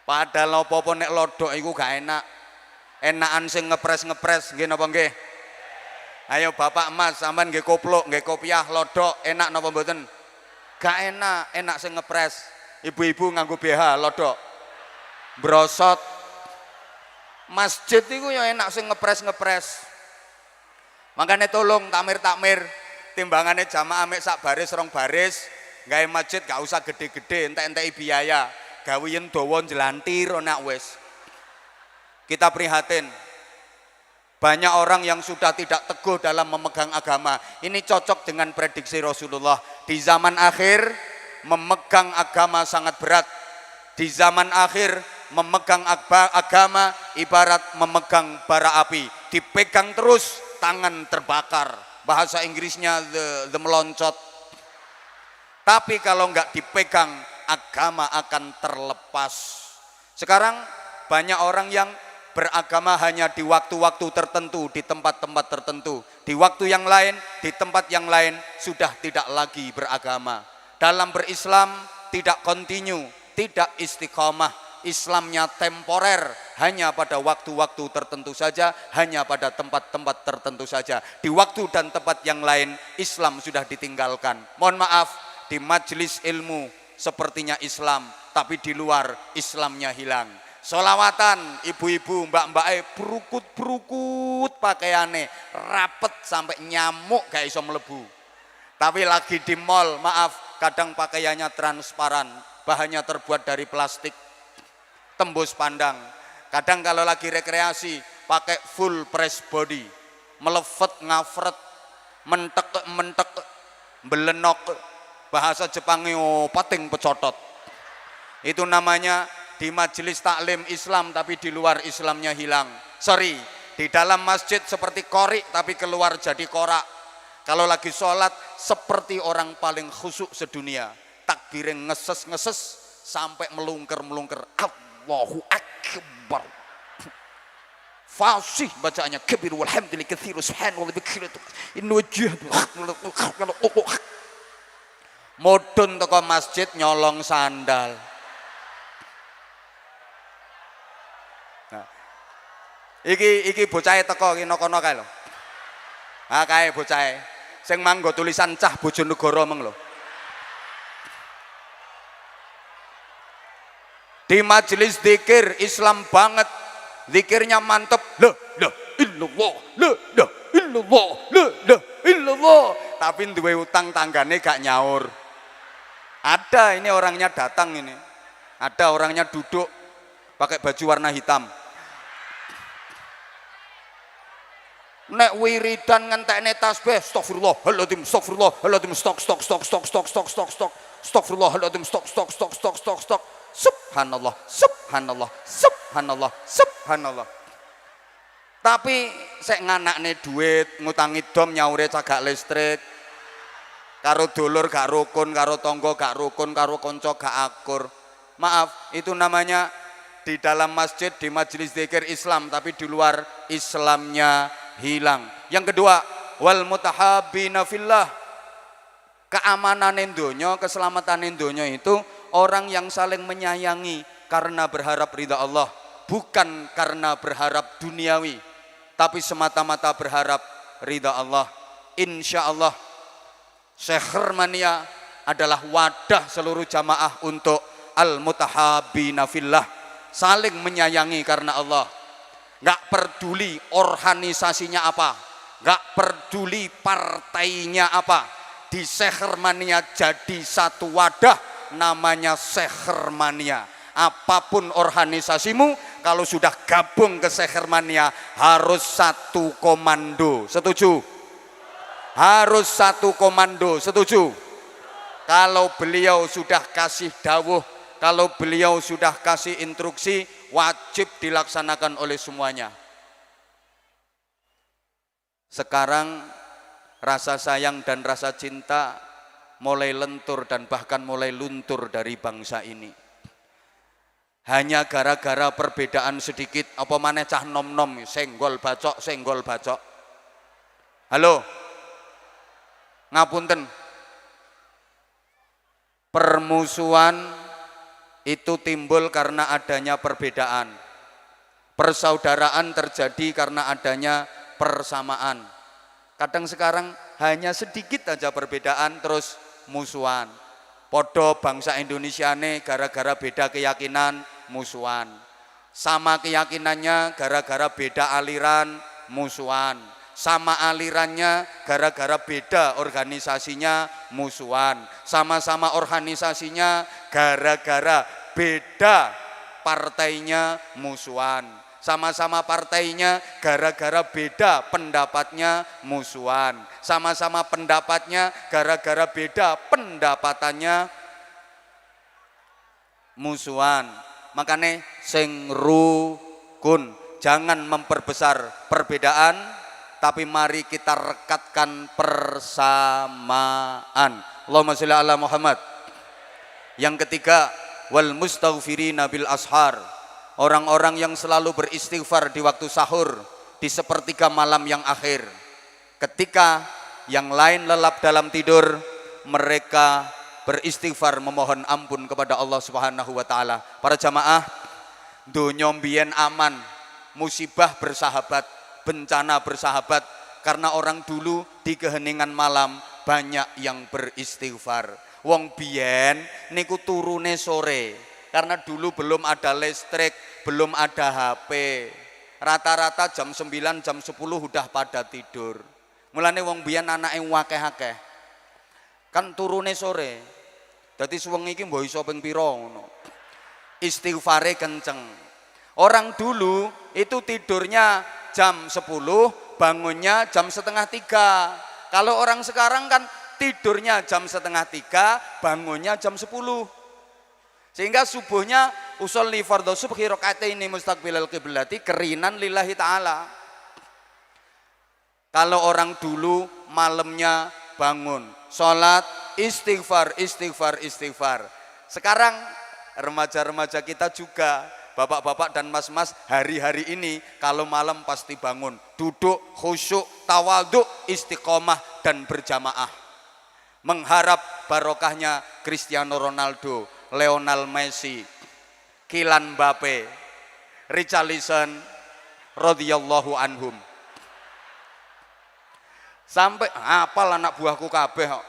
Padahal apa-apa nek lodok iku gak enak. Enakan sing ngepres-ngepres, nggih napa nggih? Ayo Bapak Mas, sampean nggih koplok, nggih kopiah, lodok, enak napa mboten? Gak enak, enak sing ngepres. Ibu-ibu nganggo BH lodok. Brosot. Masjid iku ya enak sing ngepres-ngepres. Makanya tolong takmir-takmir, timbangannya jamaah mek sak baris rong baris, gawe masjid gak usah gede-gede, entek-enteki biaya. Gaweyen dawa jelantir ana wis. Kita prihatin. Banyak orang yang sudah tidak teguh dalam memegang agama. Ini cocok dengan prediksi Rasulullah. Di zaman akhir memegang agama sangat berat. Di zaman akhir memegang agama ibarat memegang bara api. Dipegang terus, tangan terbakar. Bahasa Inggrisnya the meloncat. Tapi kalau enggak dipegang, agama akan terlepas. Sekarang banyak orang yang beragama hanya di waktu-waktu tertentu, di tempat-tempat tertentu. Di waktu yang lain, di tempat yang lain sudah tidak lagi beragama. Dalam berislam tidak kontinu, tidak istiqomah. Islamnya temporer, hanya pada waktu-waktu tertentu saja, hanya pada tempat-tempat tertentu saja. Di waktu dan tempat yang lain Islam sudah ditinggalkan. Mohon maaf, di majelis ilmu sepertinya Islam, tapi di luar Islamnya hilang. Solawatan ibu-ibu mbak-mbak berukut-berukut pakaiane, rapet sampai nyamuk gak iso melebu. Tapi lagi di mall, maaf, kadang pakaiannya transparan, bahannya terbuat dari plastik, tembus pandang. Kadang kalau lagi rekreasi pakai full press body, melevet ngafret, mentek belenok, bahasa Jepangnya pating pecotot. Itu namanya di majelis taklim Islam tapi di luar Islamnya hilang. Sorry, di dalam masjid seperti korik tapi keluar jadi korak. Kalau lagi sholat seperti orang paling khusyuk sedunia, takbirin ngeses sampai melungker. Allahu Akbar. Fasih bacaannya kabir walhamdulillah katsiru subhanallah bikhiratu in wajh. Modun teko masjid nyolong sandal. Nah, iki bocahe teko iki nokono kae lho. Ha kae bocahe sing manggo tulisan cah Bojonegoro meng lho. Di majelis zikir Islam banget, zikirnya mantep, la illallah, la illallah. Tapi duwe utang tanggane gak nyaur. Ada ini orangnya datang ini, ada orangnya duduk pakai baju warna hitam. Nek wiridan ngentekne tasbih, astagfirullahaladzim, astagfirullahaladzim, stok, astagfirullahaladzim, stok. Subhanallah, subhanallah, subhanallah, subhanallah. Tapi sek nganakne duit, ngutangi dom nyaure cagak listrik. Karo dulur gak rukun, karo tonggo gak rukun, karo konco gak akur. Maaf, itu namanya di dalam masjid, di majelis zikir Islam, tapi di luar Islamnya hilang. Yang kedua, wal mutahabbina fillah. Keamanan donya, keselamatan donya itu orang yang saling menyayangi karena berharap ridha Allah, bukan karena berharap duniawi, tapi semata-mata berharap ridha Allah. Insya Allah Sekhermania adalah wadah seluruh jamaah untuk al-mutahabbina fillah, saling menyayangi karena Allah. Gak peduli organisasinya apa, gak peduli partainya apa, di Sekhermania jadi satu wadah namanya Sekhermania. Apapun organisasimu, kalau sudah gabung ke Sekhermania harus satu komando. Setuju? Harus satu komando. Setuju? Kalau beliau sudah kasih dawuh, kalau beliau sudah kasih instruksi, wajib dilaksanakan oleh semuanya. Sekarang rasa sayang dan rasa cinta mulai lentur dan bahkan mulai luntur dari bangsa ini. Hanya gara-gara perbedaan sedikit, apa maneh cah nom-nom, senggol bacok. Halo, ngapunten, permusuhan itu timbul karena adanya perbedaan. Persaudaraan terjadi karena adanya persamaan. Kadang sekarang hanya sedikit aja perbedaan terus musuhan. Podo bangsa Indonesia nih gara-gara beda keyakinan musuhan. Sama keyakinannya gara-gara beda aliran musuhan. Sama alirannya gara-gara beda organisasinya musuhan. Sama-sama organisasinya gara-gara beda partainya musuhan. Sama-sama partainya gara-gara beda pendapatnya musuhan. Sama-sama pendapatnya gara-gara beda pendapatannya musuhan. Makanya sing rukun, jangan memperbesar perbedaan, tapi mari kita rekatkan persamaan. Allahumma sholli ala Muhammad. Yang ketiga, wal mustaghfirina bil ashar. orang-orang yang selalu beristighfar di waktu sahur, di sepertiga malam yang akhir. Ketika yang lain lelap dalam tidur, mereka beristighfar memohon ampun kepada Allah Subhanahu wa taala. Para jamaah, dunya mbiyen aman, musibah bersahabat, bencana bersahabat, karena orang dulu di keheningan malam banyak yang beristighfar. Wong biyen niku turune sore, karena dulu belum ada listrik, belum ada HP. Rata-rata jam 9, jam 10 udah pada tidur. Mulane wong biyen anake akeh-akeh. Kan turune sore. Dadi suwengi iki mbok iso ping pira ngono. Istighfare kenceng. Orang dulu itu tidurnya jam 10, bangunnya jam setengah 3. Kalau orang sekarang kan tidurnya jam setengah 3, bangunnya jam 10. Sehingga subuhnya usolli fardhu subhi rakaataini mustaqbilal qiblati kerinan lillahi ta'ala. Kalau orang dulu malamnya bangun, sholat, istighfar, istighfar, istighfar. Sekarang remaja-remaja kita juga, bapak-bapak dan mas-mas, hari-hari ini kalau malam pasti bangun, duduk, khusyuk, tawadhu, istiqomah dan berjamaah. Mengharap barokahnya Cristiano Ronaldo, Lionel Messi, Kylian Mbappe, Richarlison radhiyallahu anhum. Sampai apal anak buahku kabeh kok.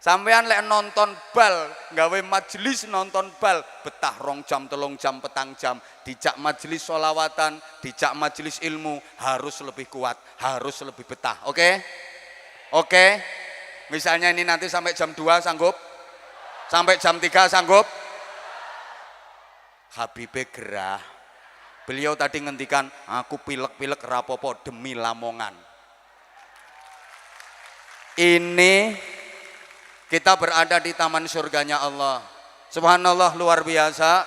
Sampean lek nonton bal, gawe majelis nonton bal, betah 2 jam, 3 jam, petang jam, dijak majelis sholawatan, dijak majelis ilmu, harus lebih kuat, harus lebih betah. Oke? Oke? Misalnya ini nanti sampai jam 2 sanggup? Sampai jam 3 sanggup? Habibe gerah. Beliau tadi ngendikan, aku pilek-pilek rapopo demi Lamongan. Ini kita berada di taman surganya Allah. Subhanallah, luar biasa.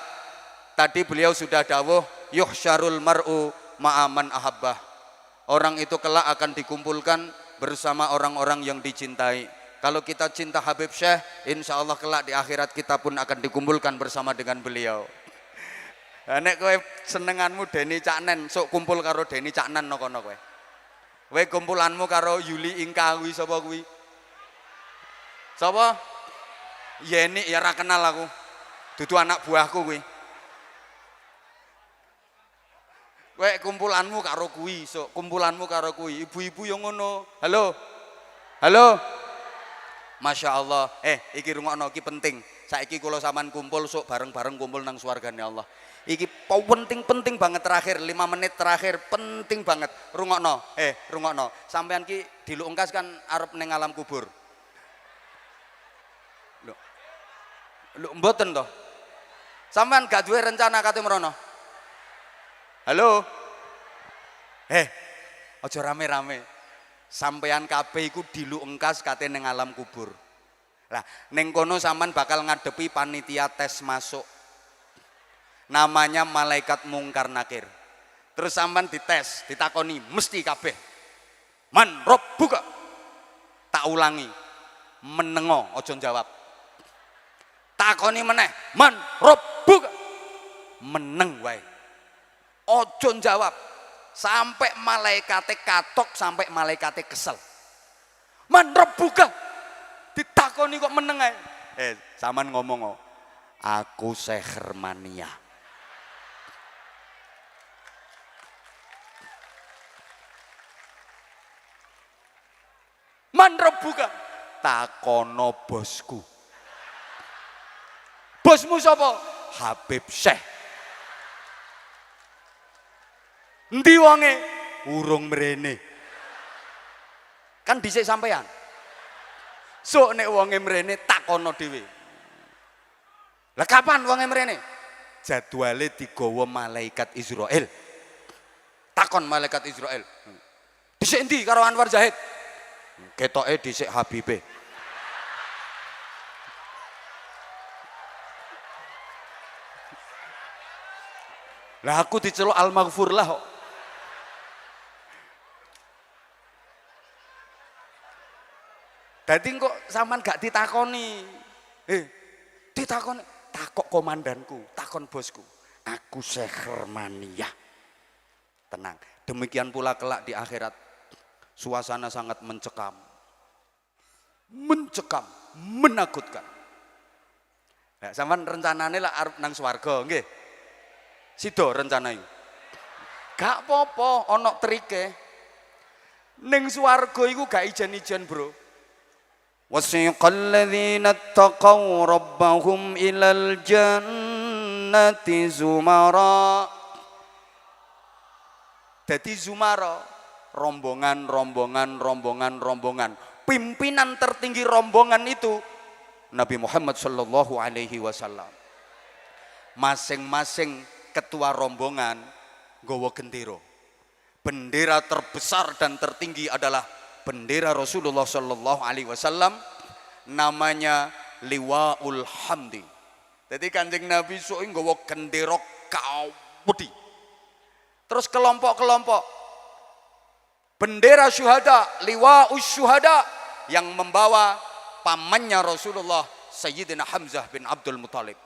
Tadi beliau sudah dawuh, yuhsyarul mar'u ma'aman ahabbah. Orang itu kelak akan dikumpulkan bersama orang-orang yang dicintai. Kalau kita cinta Habib Syekh, insya Allah kelak di akhirat kita pun akan dikumpulkan bersama dengan beliau. Nek kowe senenganmu Deni Caknen, sok kumpul karo Deni Caknan no kono kowe. Kowe kumpulanmu karo Yuli Ingkawi sapa kuwi? Sapa? Yeni ya ra kenal aku. Dudu anak buahku kuwi. Kowe kumpulanmu karo kuwi, sok kumpulanmu karo kuwi. Ibu-ibu yo ngono. Halo. Halo. Masya Allah. Iki rungokno iki penting. Saiki kula sampean kumpul sok bareng-bareng kumpul nang swargane Allah. Iki penting banget terakhir 5 menit terakhir penting banget. Rungokno. Rungokno. Sampean ki dilungkas kan arep ning alam kubur. Lho mboten toh. Sampean gak duwe rencana kate merono. Halo. Aja rame-rame. Sampean kabeh iku dilungkas kate ning alam kubur. Lah ning kono sampean bakal ngadepi panitia tes masuk. Namanya malaikat mungkar nakir. Terus sampean dites, ditakoni mesti kabeh. Man rabbuka. Tak ulangi. Menengo aja jawab. Takoni meneh, man rabbuka. Meneng wae. Aja jawab. Sampai malaikate katok, sampai malaikate kesel. Man rabbuka. Ditakoni kok meneng ae. Sampean ngomong kok. Aku Sehermania. Man rabbuka. Takono bosku. Bosmu sapa? Habib Syekh. Endi wonge? Urung mrene. Kan dhisik sampean. Sok nek wonge mrene takono dhewe. Lah kapan wonge mrene? Jadwale digawa malaikat Israel. Takon malaikat Israel. Dhisik endi karo Anwar Zahid? Ketoke dhisik Habibe. Lah aku diceluk Al-Maghfur lah kok. Dadi kok sampean gak ditakoni. Ditakoni, takok komandanku, takon bosku. Aku Sekhermania. Tenang. Demikian pula kelak di akhirat. Suasana sangat mencekam. Mencekam, menakutkan. Nah, sampean rencanane lah arep nang swarga nggih. Sida rencana iku. Gak apa-apa ana trike. Ning swarga iku gak ijen-ijen, Bro. Wasiqal ladzina taqaw rabbahum ilal jannati zumara. Dadi zumara, rombongan. Pimpinan tertinggi rombongan itu Nabi Muhammad sallallahu alaihi wasallam. Masing-masing ketua rombongan nggawa gendera. Bendera terbesar dan tertinggi adalah bendera Rasulullah sallallahu alaihi wasallam, namanya Liwaul Hamdi. Jadi Kanjeng Nabi sok nggawa gendera kaudi. Terus kelompok-kelompok bendera syuhada, Liwaus Syuhada, yang membawa pamannya Rasulullah Sayyidina Hamzah bin Abdul Muthalib.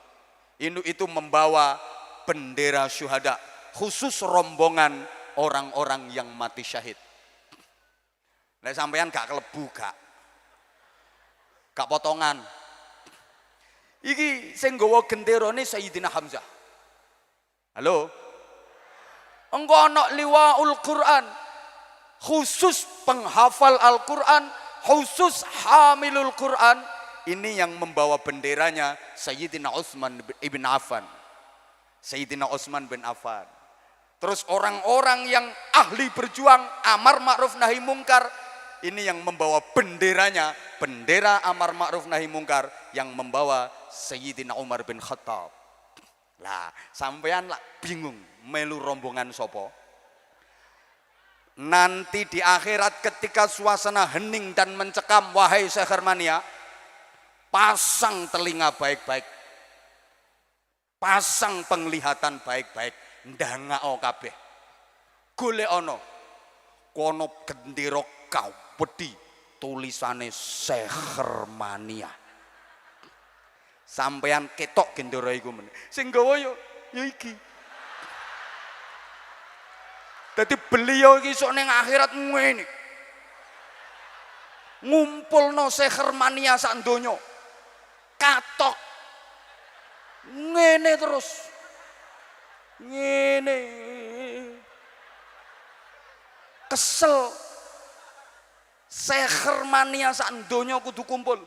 Itu membawa bendera syuhada, khusus rombongan orang-orang yang mati syahid. Nek sampean gak kelebu, gak potongan. Iki sing nggawa genderane Sayyidina Hamzah. Halo? Engko ana Liwaul Quran, khusus penghafal Al-Quran, khusus hamilul Quran. Ini yang membawa benderanya Sayyidina Utsman ibn Affan. Sayyidina Utsman bin Affan. Terus orang-orang yang ahli berjuang amar ma'ruf nahi mungkar, ini yang membawa benderanya, bendera amar ma'ruf nahi mungkar, yang membawa Sayyidina Umar bin Khattab. Lah, sampean lah bingung melu rombongan sopo. Nanti di akhirat ketika suasana hening dan mencekam, wahai Sekhermania, pasang telinga baik-baik, pasang penglihatan baik-baik, ndangao kabeh. Golek ana kono gendera kaudi tulisane Sekhermania. Sampean ketok gendera iku men. Sing gawa yo iki. Dadi beliau iki sok ning akhirat ngene. Ngumpulno Sekhermania sak donya. Katok. Ngene terus. Ngene. Kesel. Sekhermania sak donya kudu kumpul.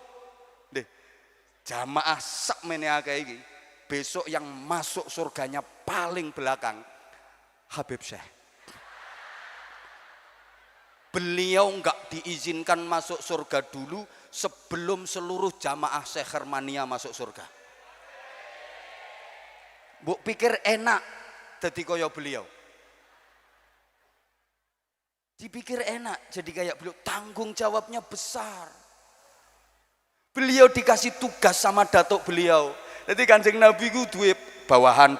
Nggih. Jamaah sak mene akeh iki. Besok yang masuk surganya paling belakang Habib Syekh. Beliau enggak diizinkan masuk surga dulu sebelum seluruh jamaah Sekhermania masuk surga. Mbok pikir enak jadi kaya beliau. Dipikir enak jadi kayak beliau, tanggung jawabnya besar. Beliau dikasih tugas sama datuk beliau. Jadi Kanjeng Nabi ku duwe bawahan.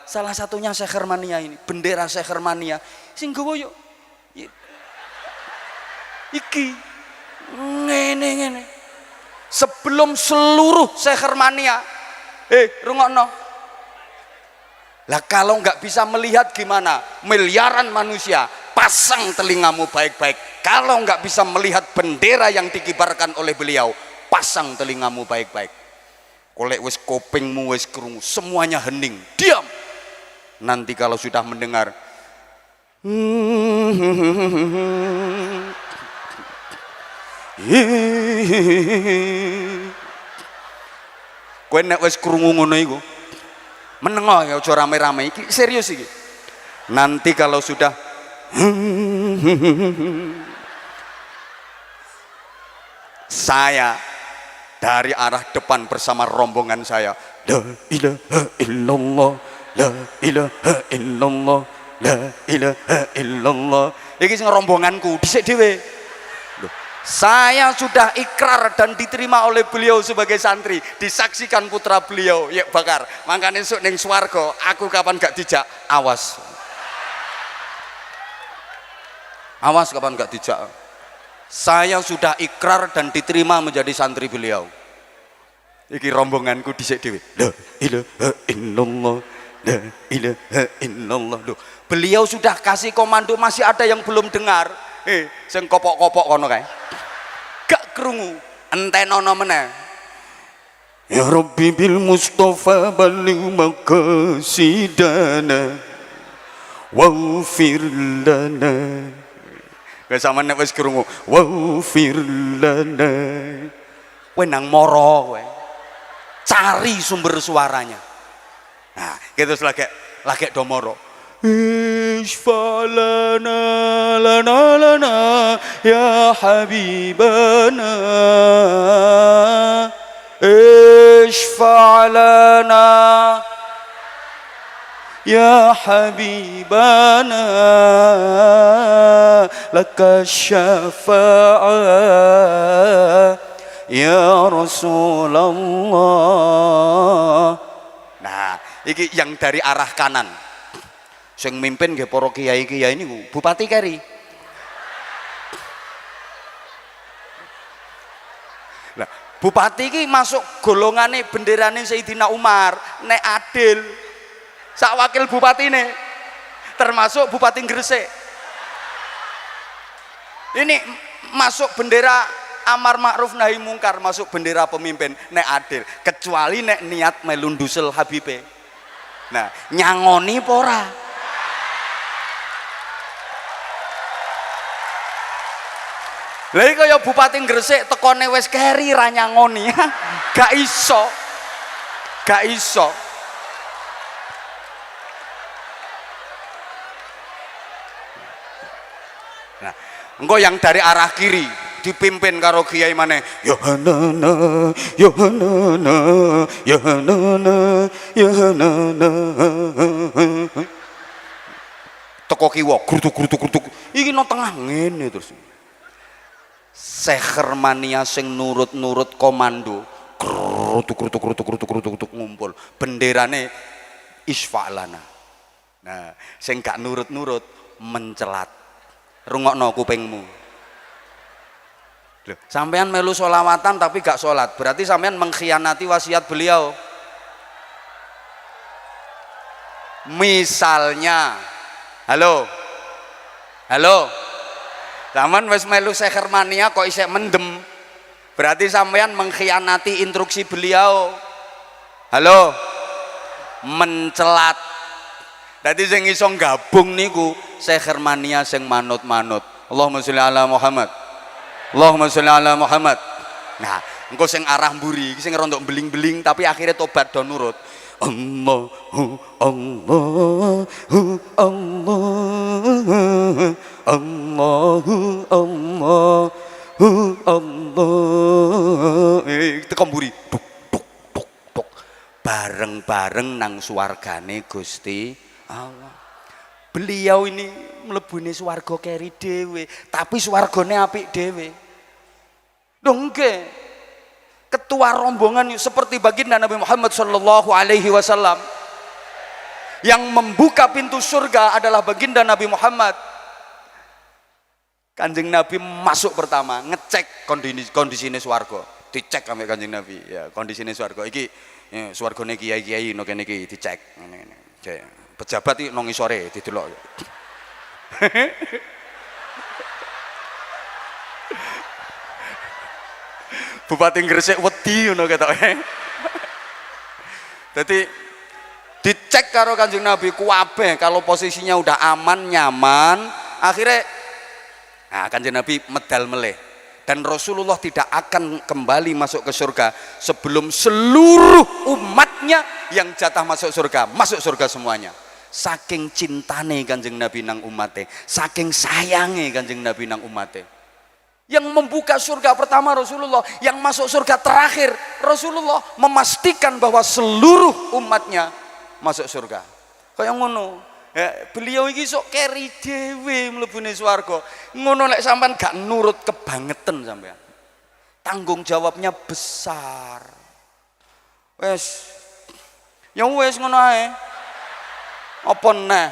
Salah satunya Sekhermania ini, bendera Sekhermania. Sing gawa yo iki ngene. Sebelum seluruh Sekhermania, rungokno. Lah kalau nggak bisa melihat gimana? Miliaran manusia, pasang telingamu baik-baik. Kalau nggak bisa melihat bendera yang dikibarkan oleh beliau, pasang telingamu baik-baik. Kolek wis kopingmu wis krungu, semuanya hening, diam. Nanti kalau sudah mendengar kowe nek wis krungu ngono iku menengo ya, aja rame-rame, iki serius iki. Nanti kalau sudah saya dari arah depan bersama rombongan saya, la ilaha illallah, la ilaha illallah, la ilaha illallah. Iki sing rombonganku dhisik dhewe. Saya sudah ikrar dan diterima oleh beliau sebagai santri, disaksikan putra beliau, ya bakar. Makanya esuk ning swarga, aku kapan gak dijak, awas. Awas kapan gak dijak. Saya sudah ikrar dan diterima menjadi santri beliau. Iki rombonganku dhisik dhewe. La ilaha illallah. La ilaha illallah. Loh, beliau sudah kasih komando masih ada yang belum dengar. Sing kopok-kopok kono kae. Gak krungu. Entenono meneh. Ya Rabbi bil Mustafa baligh maqasidana waghfir lana. Wis sampeyan nek wis krungu waghfir lana. Kowe nang moro kowe. Cari sumber suaranya. Nah, gitu lagi do moro. Isfalana lana lana ya habibana. Isfalana ya habibana laka syafa'ah ya Rasulullah. Nah, iki yang dari arah kanan. Sing mimpin nggih para kiai-kiai niku Bupati Keri. Lah, Bupati iki masuk golongane benderane Sayyidina Umar, nek adil. Sak wakil bupatine termasuk Bupati Gresik. Ini masuk bendera amar ma'ruf nahi mungkar, masuk bendera pemimpin nek adil, kecuali nek niat melu ndusel Habibe. Nah, nyangoni apa ora? Lah iki kaya Bupati Gresik tekone wis keri ra nyangoni. Gak iso. Gak iso. Nah, engko yang dari arah kiri dipimpin karo kiai maneh. Yohanana, Yohanana, Yohanana, Yohanana. Teko kiwa, grutuk. Iki nang tengah ngene terus. Seher mania sing nurut-nurut komando. Grutuk ngumpul. Benderane isfa'lana. Nah, sing gak nurut-nurut mencelat. Rungokno kupingmu. Loh, sampean melu sholawatan tapi gak sholat, berarti sampean mengkhianati wasiat beliau. Misalnya, halo, sampean wis melu seher mania kok isek mendem, berarti sampean mengkhianati instruksi beliau. Halo, mencelat. Dadi sing iso gabung niku seher mania sing manut-manut. Allahumma sholli ala Muhammad. Allahumma sholli ala Muhammad. Nah, engko sing arah mburi, sing rondok beling-beling tapi akhirnya tobat do nurut. Allahu Allahu Allah Allahu Allahu Allah. Teko mburi. Duk duk duk duk. Bareng-bareng nang swargane Gusti Allah. Beliau ini mlebune swarga keri dhewe, tapi swargane apik dhewe. Dongke ketua rombongan seperti baginda Nabi Muhammad sallallahu alaihi wasallam. Yang membuka pintu surga adalah baginda Nabi Muhammad. Kanjeng Nabi masuk pertama, ngecek kondisine swarga. Dicek sampe Kanjeng Nabi, ya kondisine swarga iki ya, swargane kiai-kiai no kene iki dicek ngene. Pejabat iki nang isore didelok. Bupati Gresik wedi ngono ketoke. Dadi dicek karo Kanjeng Nabi kuwabe kalau posisinya udah aman, nyaman, akhirnya nah, Kanjeng Nabi medal meleh. Dan Rasulullah tidak akan kembali masuk ke surga sebelum seluruh umatnya yang jatah masuk surga semuanya. Saking cintane Kanjeng Nabi nang umate, saking sayange Kanjeng Nabi nang umate. Yang membuka surga pertama Rasulullah, yang masuk surga terakhir Rasulullah, memastikan bahwa seluruh umatnya masuk surga. Kayak ngono. Ya, beliau iki sok keri dhewe mlebune swarga. Ngono lek sampean gak nurut kebangetan sampean. Tanggung jawabnya besar. Wes. Ya wes ngono ae. Apa neh?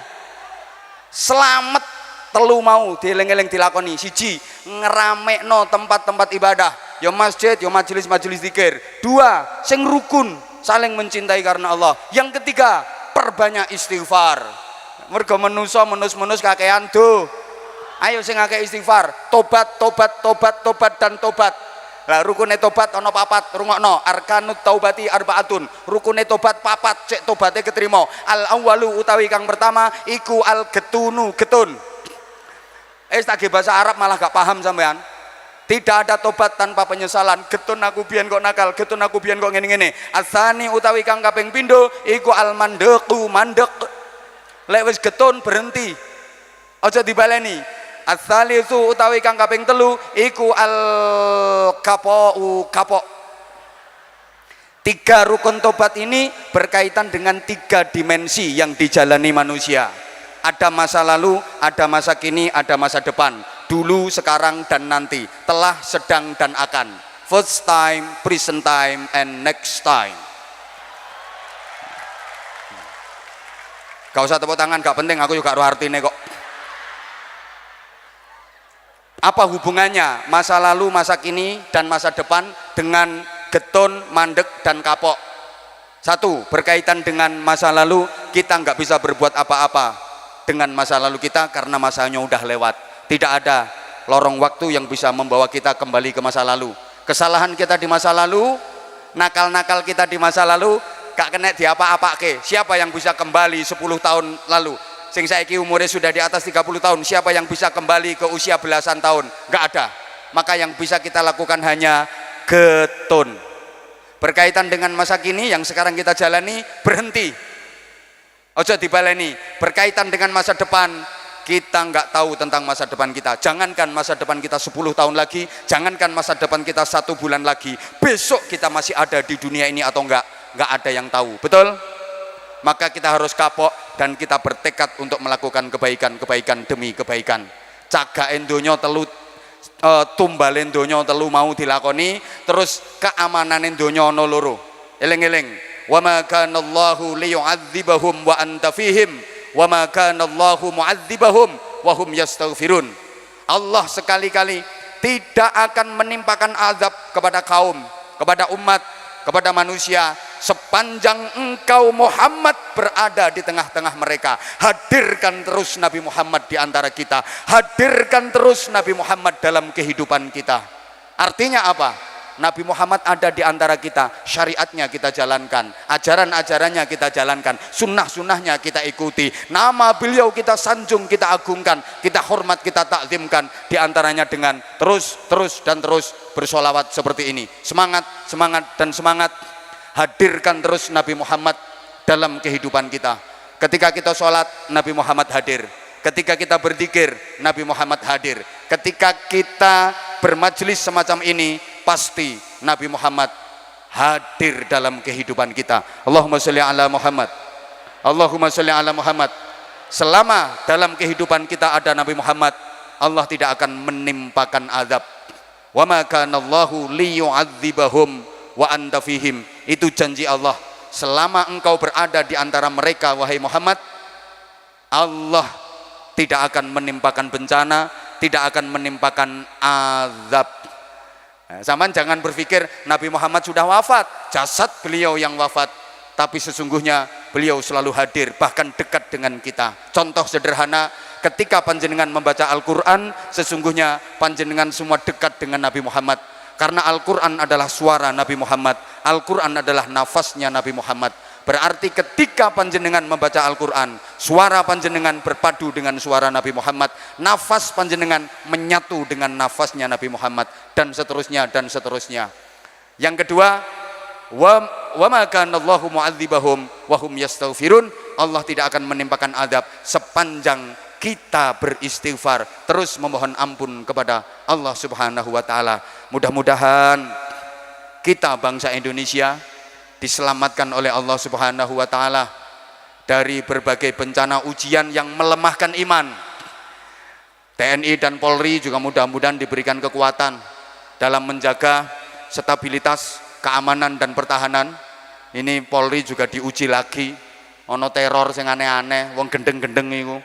Selamat telu mau dieling-eling dilakoni. Siji, ngeramekno tempat-tempat ibadah. ya masjid, ya majelis-majelis zikir. Dua, sing rukun, saling mencintai karena Allah. Yang ketiga, perbanyak istighfar. Mergo manusa menus-menus kakean do. Ayo sing akeh istighfar, tobat, tobat, tobat, tobat dan tobat. Lah rukune tobat ana papat, rungokno. Arkanut taubati arbaatun. Rukune tobat papat, cek tobaté ketrima. Al awwalu utawi kang pertama iku al getunu, getun. Tak bahasa Arab malah gak paham sampean. Tidak ada tobat tanpa penyesalan. Getun aku biyen kok nakal, getun aku biyen kok ngene-ngene. Asani utawi kang kaping pindho iku al mandequ, mandek. Lek wis getun berhenti. Aja dibaleni. As-salisu utawi kang kaping telu iku al kapau, kapok. Tiga rukun tobat ini berkaitan dengan tiga dimensi yang dijalani manusia. Ada masa lalu, ada masa kini, ada masa depan. Dulu, sekarang, dan nanti. Telah, sedang, dan akan. First time, present time, and next time. Gak usah tepuk tangan, gak penting, aku juga roh artine kok. Apa hubungannya masa lalu, masa kini, dan masa depan dengan getun, mandek, dan kapok? Satu, berkaitan dengan masa lalu, kita nggak bisa berbuat apa-apa dengan masa lalu kita karena masanya udah lewat. Tidak ada lorong waktu yang bisa membawa kita kembali ke masa lalu. Kesalahan kita di masa lalu, nakal-nakal kita di masa lalu, gak kena diapa-apake. Siapa yang bisa kembali 10 tahun lalu? Sing saiki umurnya sudah di atas 30 tahun, siapa yang bisa kembali ke usia belasan tahun? Nggak ada. Maka yang bisa kita lakukan hanya getun. Berkaitan dengan masa kini yang sekarang kita jalani, berhenti. Ojo dibaleni. Berkaitan dengan masa depan, kita nggak tahu tentang masa depan kita. Jangankan masa depan kita 10 tahun lagi, jangankan masa depan kita 1 bulan lagi, besok kita masih ada di dunia ini atau enggak ada yang tahu. Betul? Maka kita harus kapok dan kita bertekad untuk melakukan kebaikan demi kebaikan. Cagaken donya telu, tumbalen donya telu mau dilakoni, terus keamanane donya ana loro. Eling-eling. Wa ma kana Allahu liyu'adzibahum wa anta fihim wa ma kana Allahu mu'adzibahum wa hum yastaghfirun. Allah sekali-kali tidak akan menimpakan azab kepada kaum, kepada umat, kepada manusia sepanjang engkau Muhammad berada di tengah-tengah mereka. Hadirkan terus Nabi Muhammad di antara kita, hadirkan terus Nabi Muhammad dalam kehidupan kita. Artinya apa? Nabi Muhammad ada di antara kita, syariatnya kita jalankan, ajaran-ajarannya kita jalankan, sunnah-sunnahnya kita ikuti, nama beliau kita sanjung, kita agungkan, kita hormat, kita takzimkan, di antaranya dengan terus bersolawat seperti ini. Semangat, semangat, dan semangat. Hadirkan terus Nabi Muhammad dalam kehidupan kita. Ketika kita sholat, Nabi Muhammad hadir. Ketika kita berzikir, Nabi Muhammad hadir. Ketika kita bermajelis semacam ini, pasti Nabi Muhammad hadir dalam kehidupan kita. Allahumma sholli ala Muhammad. Allahumma sholli ala Muhammad. Selama dalam kehidupan kita ada Nabi Muhammad, Allah tidak akan menimpakan azab. Wa ma kana Allahu liyu'adzibahum wa anta fihim. Itu janji Allah. Selama engkau berada di antara mereka, wahai Muhammad, Allah tidak akan menimpakan bencana, tidak akan menimpakan azab. Zaman jangan berpikir Nabi Muhammad sudah wafat, jasad beliau yang wafat, tapi sesungguhnya beliau selalu hadir, bahkan dekat dengan kita. Contoh sederhana, ketika panjenengan membaca Al-Quran, sesungguhnya panjenengan semua dekat dengan Nabi Muhammad. Karena Al-Quran adalah suara Nabi Muhammad, Al-Quran adalah nafasnya Nabi Muhammad. Berarti ketika panjenengan membaca Al-Quran, suara panjenengan berpadu dengan suara Nabi Muhammad, nafas panjenengan menyatu dengan nafasnya Nabi Muhammad, dan seterusnya dan seterusnya. Yang kedua, wa ma kana Allahu mu'adzibahum wa hum yastaghfirun. Allah tidak akan menimpakan azab sepanjang kita beristighfar, terus memohon ampun kepada Allah Subhanahu wa taala. Mudah-mudahan kita bangsa Indonesia diselamatkan oleh Allah Subhanahu wa taala dari berbagai bencana ujian yang melemahkan iman. TNI dan Polri juga mudah-mudahan diberikan kekuatan dalam menjaga stabilitas, keamanan dan pertahanan. Ini Polri juga diuji lagi, ono teror sing aneh-aneh, wong gendeng-gendeng iku.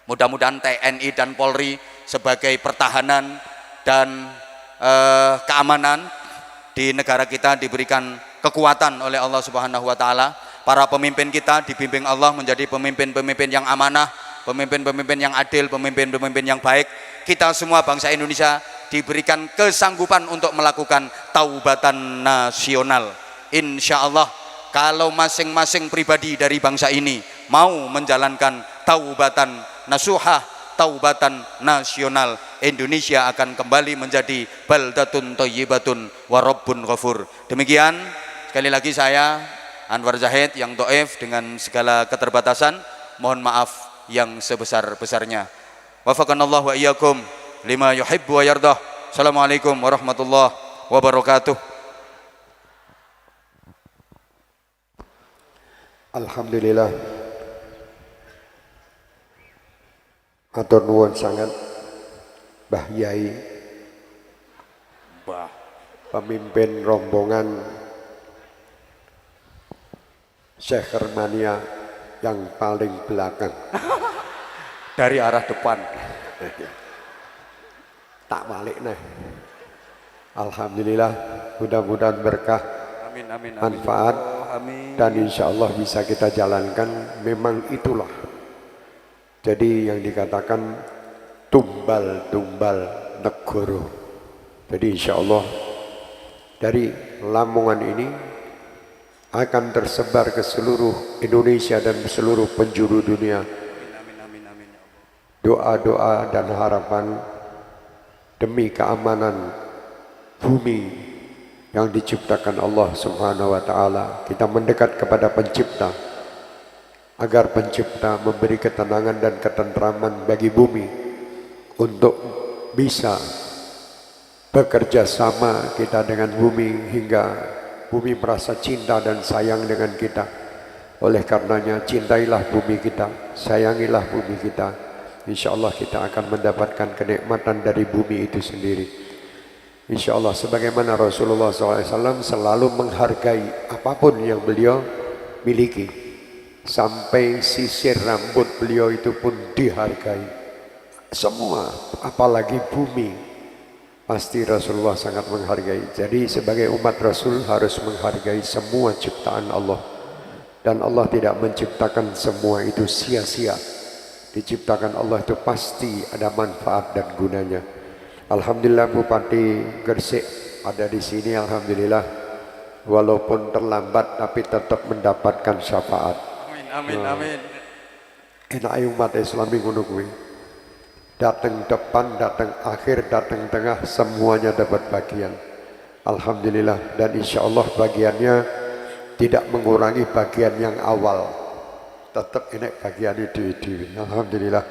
Mudah-mudahan TNI dan Polri sebagai pertahanan dan keamanan di negara kita diberikan kekuatan oleh Allah Subhanahu wa taala. Para pemimpin kita dibimbing Allah menjadi pemimpin-pemimpin yang amanah, pemimpin-pemimpin yang adil, pemimpin-pemimpin yang baik. Kita semua bangsa Indonesia diberikan kesanggupan untuk melakukan taubatan nasional. Insya Allah kalau masing-masing pribadi dari bangsa ini mau menjalankan taubatan nasuhah, taubatan nasional, Indonesia akan kembali menjadi baldatun thayyibatun wa rabbun ghafur. Demikian, sekali lagi saya Anwar Zahid yang do'if dengan segala keterbatasan, mohon maaf yang sebesar-besarnya. Wafaqanallahu wa iyyakum lima yuhibbu wa yardah. Assalamualaikum warahmatullahi wabarakatuh. Alhamdulillah. Atur nuwun sangat Mbah Yai, pemimpin rombongan Syekh Hermania yang paling belakang Dari arah depan. tak balik nih. Alhamdulillah, mudah-mudahan berkah, Amin, amin, amin. manfaat, Amin. dan insya Allah bisa kita jalankan. Memang itulah jadi yang dikatakan tumbal-tumbal negoro. Jadi insya Allah dari Lamongan ini akan tersebar ke seluruh Indonesia dan seluruh penjuru dunia. Doa-doa dan harapan demi keamanan bumi yang diciptakan Allah Subhanahu wa taala. Kita mendekat kepada pencipta agar pencipta memberi ketenangan dan ketentraman bagi bumi untuk bisa bekerja sama kita dengan bumi hingga bumi merasa cinta dan sayang dengan kita. Oleh karenanya cintailah bumi kita, sayangilah bumi kita. Insya Allah kita akan mendapatkan kenikmatan dari bumi itu sendiri. Insya Allah sebagaimana Rasulullah SAW selalu menghargai apapun yang beliau miliki. Sampai sisir rambut beliau itu pun dihargai. Semua, apalagi bumi. Pasti Rasulullah sangat menghargai. Jadi sebagai umat Rasul harus menghargai semua ciptaan Allah. Dan Allah tidak menciptakan semua itu sia-sia. Diciptakan Allah itu pasti ada manfaat dan gunanya. Alhamdulillah Bupati Gresik ada di sini. Alhamdulillah. Walaupun terlambat tapi tetap mendapatkan syafaat. Amin, amin, amin. Enak umat Islam ngono kuwi. Datang depan, datang akhir, datang tengah, semuanya dapat bagian. Alhamdulillah, dan insya Allah bagiannya tidak mengurangi bagian yang awal. Tetap ini bagian itu. Alhamdulillah.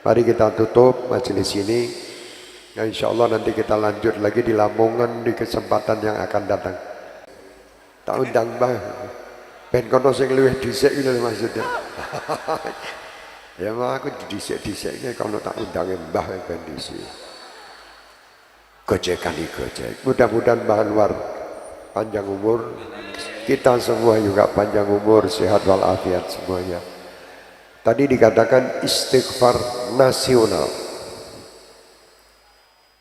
Mari kita tutup majelis ini. Ya, insya Allah nanti kita lanjut lagi di Lamongan di kesempatan yang akan datang. Tak undang Mbah. Ben kono sing luwih dhisik iki lho maksudnya. Ya mah aku dhisik-dhisik iki kalau tak undang Mbah ben dhisik. Gojekan iki gojek. Mudah-mudahan Mbah Anwar panjang umur. Kita semua juga panjang umur, sehat walafiat semuanya. Tadi dikatakan istighfar nasional.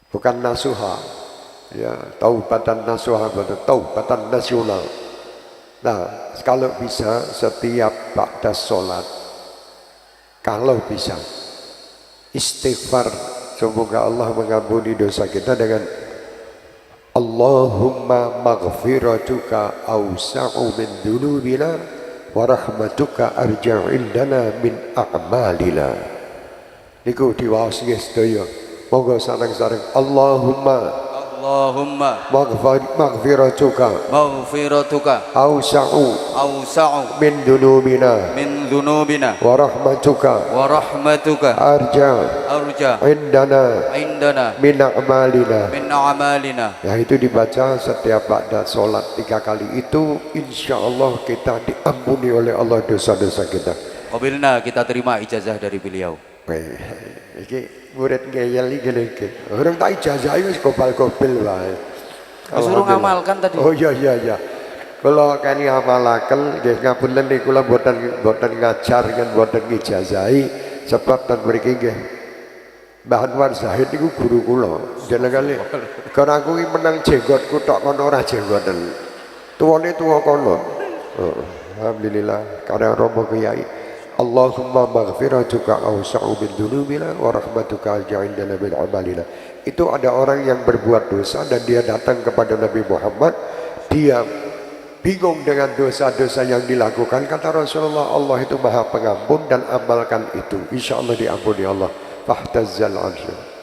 Bukan nasuha. Ya, taubatan nasuha, taubatan nasional. Nah, kalau bisa setiap ba'da sholat, kalau bisa istighfar, semoga Allah mengampuni dosa kita dengan Allahumma maghfiratuka awsa'u min dhunubina wa rahmatuka arja'u indana min a'malina. Niku diwaos nggih sedaya. Monggo sareng-sareng Allahumma maghfiratuka awsa'u min dhunubina wa rahmatuka arja indana min a'malina. Ya, itu dibaca setiap ba'da sholat 3 kali itu, insya Allah kita diampuni oleh Allah dosa-dosa kita. Qabilna, kita terima ijazah dari beliau. Iki murid ngeyel iki lho. Orang tak ijazah wis gobal-gobel wae. Disuruh ngamalkan tadi. Oh iya. Kula kan ngamalaken nggih ngapunten niki kula boten ngajar kan boten ngijazahi sebab ten mriki nggih Mbah Anwar Zahid itu guru kula. Jeneng kali. Karena aku iki menang jenggotku tok kono ora jenggoten. Tuwane tuwa kono. Alhamdulillah karena romo kiai. Allahumma maghfiratuka awsa'u min dzunubina wa rahmatuka ja'indana min amalina. Itu ada orang yang berbuat dosa dan dia datang kepada Nabi Muhammad, dia bingung dengan dosa-dosa yang dilakukan. Kata Rasulullah, Allah itu maha pengampun dan amalkan itu, insya Allah diampuni Allah. Fahtazzal arsy.